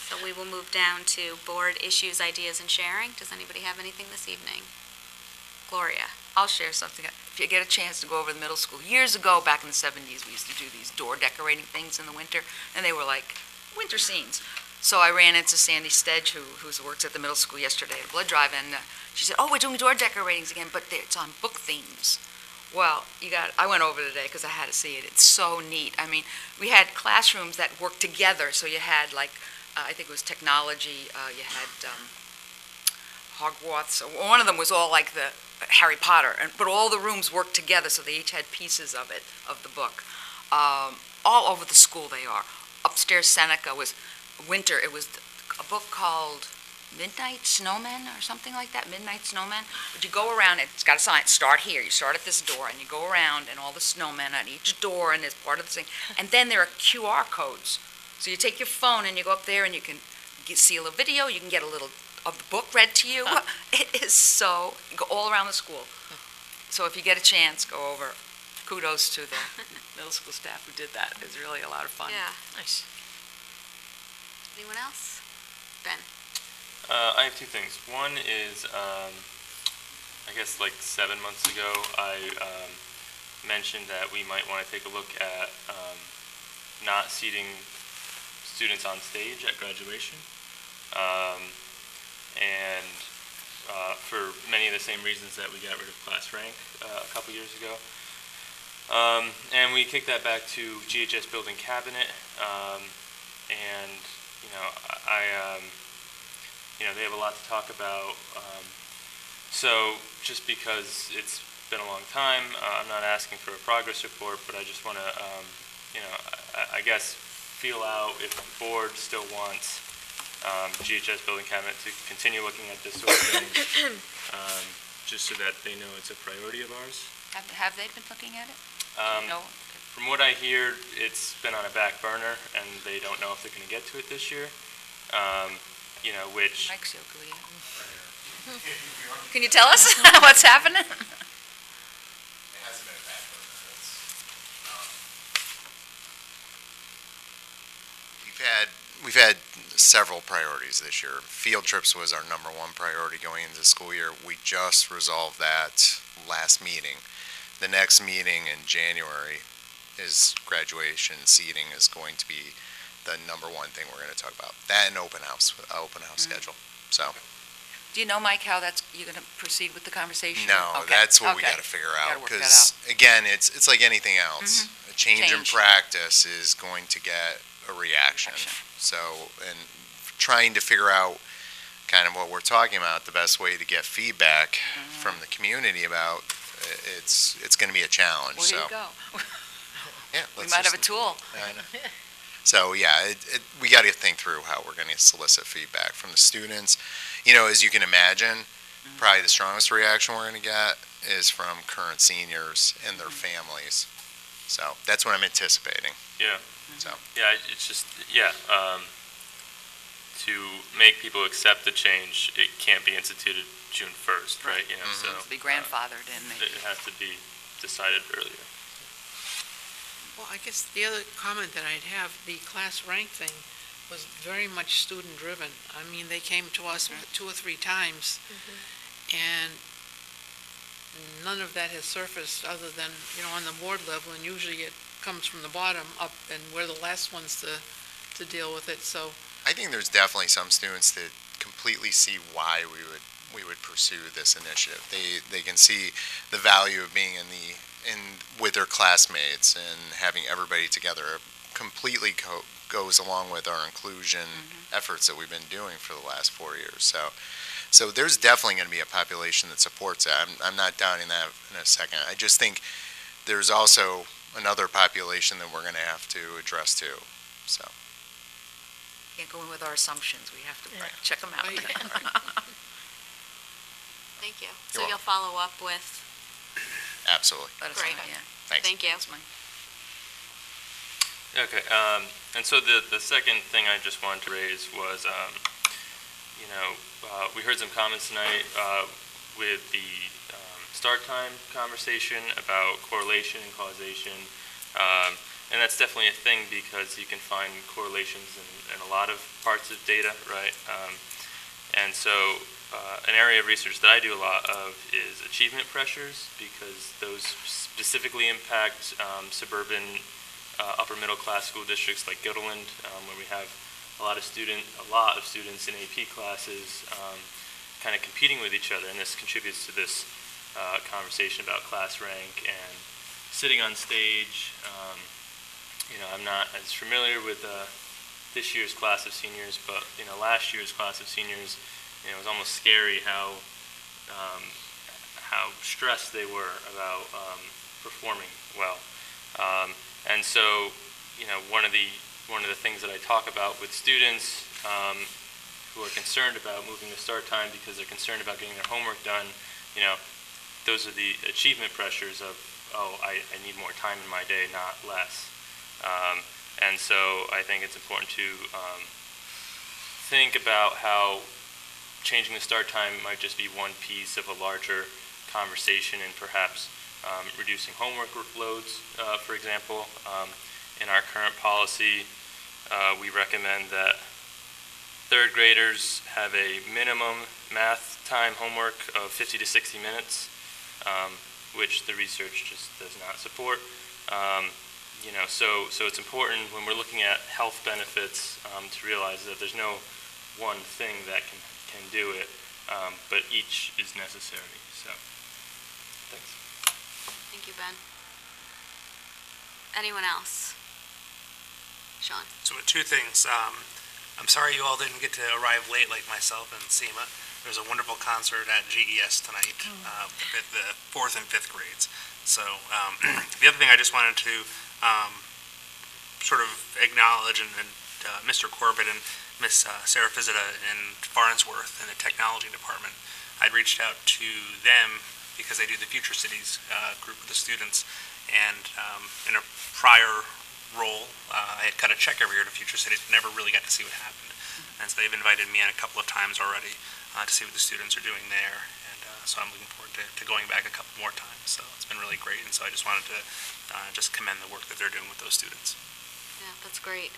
So we will move down to board issues, ideas, and sharing. Does anybody have anything this evening? Gloria? I'll share something. If you get a chance to go over to the middle school, years ago, back in the 70s, we used to do these door decorating things in the winter, and they were like winter scenes. So I ran into Sandy Stedge, who works at the middle school yesterday at a blood drive, and she said, "Oh, we're doing door decoratings again, but it's on book themes." Well, I went over today because I had to see it. It's so neat. I mean, we had classrooms that worked together, so you had like, I think it was technology, you had Hogwarts. One of them was all like the Harry Potter, but all the rooms worked together, so they each had pieces of it, of the book. All over the school they are. Upstairs, Seneca was winter. It was a book called Midnight Snowmen or something like that, Midnight Snowmen. But you go around, it's got a sign, start here, you start at this door, and you go around, and all the snowmen on each door, and there's part of the thing. And then there are QR codes. So you take your phone, and you go up there, and you can see a little video, you can get a little of the book read to you. It is so, you go all around the school. So if you get a chance, go over. Kudos to the middle school staff who did that. It was really a lot of fun. Yeah. Nice. Anyone else? Ben? I have two things. One is, I guess like 7 months ago, I mentioned that we might want to take a look at not seating students on stage at graduation. And for many of the same reasons that we got rid of class rank a couple years ago. And we kicked that back to GHS building cabinet. And, you know, they have a lot to talk about. So just because it's been a long time, I'm not asking for a progress report, but I just want to, I guess, feel out if the board still wants GHS building cabinet to continue looking at this sort of thing, just so that they know it's a priority of ours. Have they been looking at it? No. From what I hear, it's been on a back burner, and they don't know if they're going to get to it this year. Which Mike's so good, yeah. Can you tell us what's happening? It hasn't been a bad burner. We've had several priorities this year. Field trips was our number one priority going into the school year. We just resolved that last meeting. The next meeting in January is graduation. Seating is going to be the number one thing we're going to talk about. That and open house schedule. So. Do you know, Mike, how you're going to proceed with the conversation? No, Okay. that's what we Okay. got to figure Gotta out. work that Because again, it's like anything else. A change in Change. practice is going to get a reaction. So, and trying to figure out kind of what we're talking about, the best way to get feedback from the community about it's going to be a challenge. Well, here you go. Yeah, We let's might have just- a tool. I know. So yeah, we got to think through how we're going to solicit feedback from the students. You know, as you can imagine, probably the strongest reaction we're going to get is from current seniors and their families. So that's what I'm anticipating. Yeah, So, Yeah, it's just, yeah, to make people accept the change, it can't be instituted June 1st, right? You know, so. To be grandfathered in. It has to be decided earlier. Well, I guess the other comment that I'd have, the class rank thing was very much student-driven. I mean, they came to us 2 or 3 times, and none of that has surfaced other than, on the board level, and usually it comes from the bottom up, and we're the last ones to deal with it, so. I think there's definitely some students that completely see why we would pursue this initiative. They can see the value of being with their classmates and having everybody together. It completely goes along with our inclusion efforts that we've been doing for the last 4 years. So there's definitely going to be a population that supports that. I'm not doubting that in a second. I just think there's also another population that we're going to have to address too. So. Can't go in with our assumptions. We have to check them out. Thank you. You're So you'll follow up with? Absolutely. Let us Great. know, yeah. Thanks. Thank you. Okay, and so the second thing I just wanted to raise was, we heard some comments tonight with the start time conversation about correlation and causation, and that's definitely a thing because you can find correlations in a lot of parts of data, right? And so an area of research that I do a lot of is achievement pressures because those specifically impact suburban upper middle class school districts like Gitto, where we have a lot of students in AP classes kind of competing with each other, and this contributes to this conversation about class rank and sitting on stage. I'm not as familiar with this year's class of seniors, but last year's class of seniors, it was almost scary how stressed they were about performing well. And so, one of the things that I talk about with students who are concerned about moving the start time because they're concerned about getting their homework done, those are the achievement pressures of, I need more time in my day, not less. And so I think it's important to think about how changing the start time might just be one piece of a larger conversation and perhaps reducing homework loads, for example. In our current policy, we recommend that third graders have a minimum math time homework of 50 to 60 minutes, which the research just does not support. So it's important when we're looking at health benefits to realize that there's no one thing that can do it, but each is necessary. So, thanks. Thank you, Ben. Anyone else? Sean? So 2 things. I'm sorry you all didn't get to arrive late like myself and Seema. There's a wonderful concert at GES tonight with the 4th and 5th grades. So the other thing I just wanted to sort of acknowledge, and Mr. Corbett and Miss Sarah Fizita in Farnsworth in the technology department, I'd reached out to them because they do the Future Cities group of the students, and in a prior role, I had cut a check every year to Future Cities, but never really got to see what happened. And so they've invited me in a couple of times already to see what the students are doing there, and so I'm looking forward to going back a couple more times. So it's been really great, and so I just wanted to just commend the work that they're doing with those students. Yeah, that's great.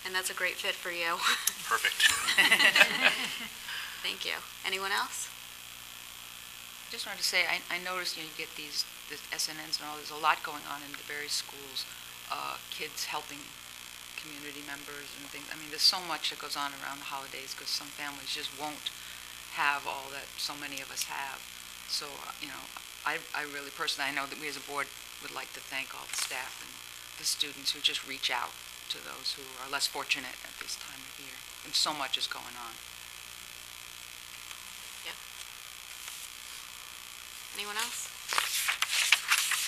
And that's a great fit for you. Perfect. Thank you. Anyone else? Just wanted to say, I noticed you get the SNNs and all, there's a lot going on in the various schools, kids helping community members and things. I mean, there's so much that goes on around the holidays because some families just won't have all that so many of us have. So, I really personally, I know that we as a board would like to thank all the staff and the students who just reach out to those who are less fortunate at this time of year. And so much is going on. Anyone else?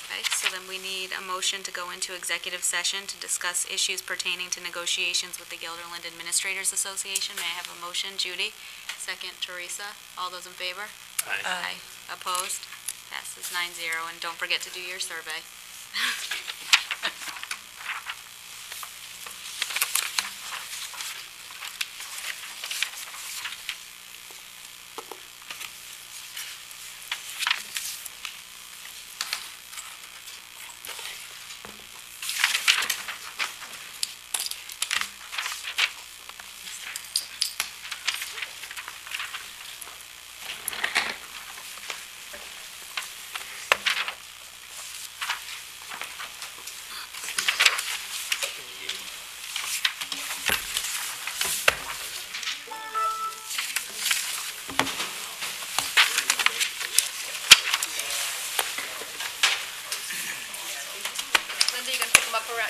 Okay, so then we need a motion to go into executive session to discuss issues pertaining to negotiations with the Guilderland Administrators Association. May I have a motion? Judy? Second, Teresa. All those in favor? Aye. Aye. Opposed? Passes 9-0. And don't forget to do your survey.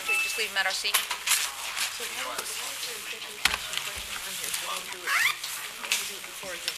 do you just leave them at our seat? So how do we do it before we go?